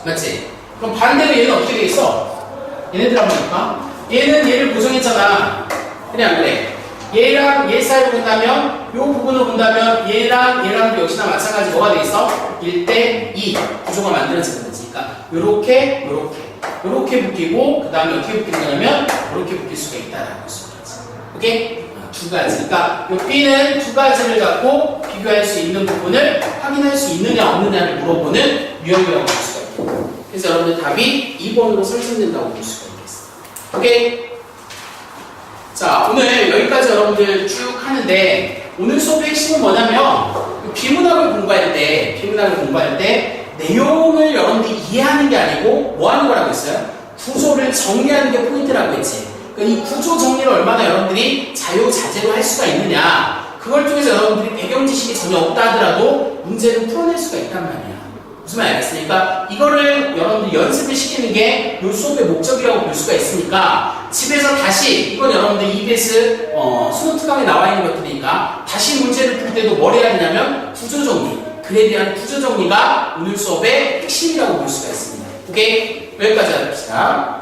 맞지? 그럼 반대로 얘는 어떻게 되겠어? 얘네들 한번 볼까? 얘는 얘를 고정했잖아. 그래 안 그래? 얘랑 얘 사이를 본다면 요 부분을 본다면 얘랑도 역시나 마찬가지 뭐가 되겠어? 1대2 구조가 만들어지는 거지. 그러니까 요렇게 묶이고 그 다음에 어떻게 묶이는 거냐면 요렇게 묶일 수가 있다라고 볼 수가 있지. 오케이? 두 가지. 그러니까 요 B는 두 가지를 갖고 비교할 수 있는 부분을 확인할 수 있느냐 없느냐를 물어보는 유형이라고 볼 수가 있고. 그래서 여러분들 답이 2번으로 설정된다고 볼 수가 있겠어. 오케이? 자, 오늘 여기까지 여러분들 쭉 하는데 오늘 수업의 핵심은 뭐냐면 비문학을 공부할 때 내용을 여러분들이 이해하는 게 아니고 뭐 하는 거라고 했어요? 구조를 정리하는 게 포인트라고 했지. 그러니까 이 구조 정리를 얼마나 여러분들이 자유자재로 할 수가 있느냐, 그걸 통해서 여러분들이 배경 지식이 전혀 없다 하더라도 문제를 풀어낼 수가 있단 말이야. 무슨 말 알겠습니까? 이거를 여러분들 연습을 시키는 게 이 수업의 목적이라고 볼 수가 있으니까 집에서 다시, 이건 여러분들 EBS 수능 특강에 나와 있는 것들이니까 다시 문제를 풀 때도 뭘 해야 되냐면 구조 정리, 글에 대한 구조 정리가 오늘 수업의 핵심이라고 볼 수가 있습니다. 오케이? 여기까지 합시다.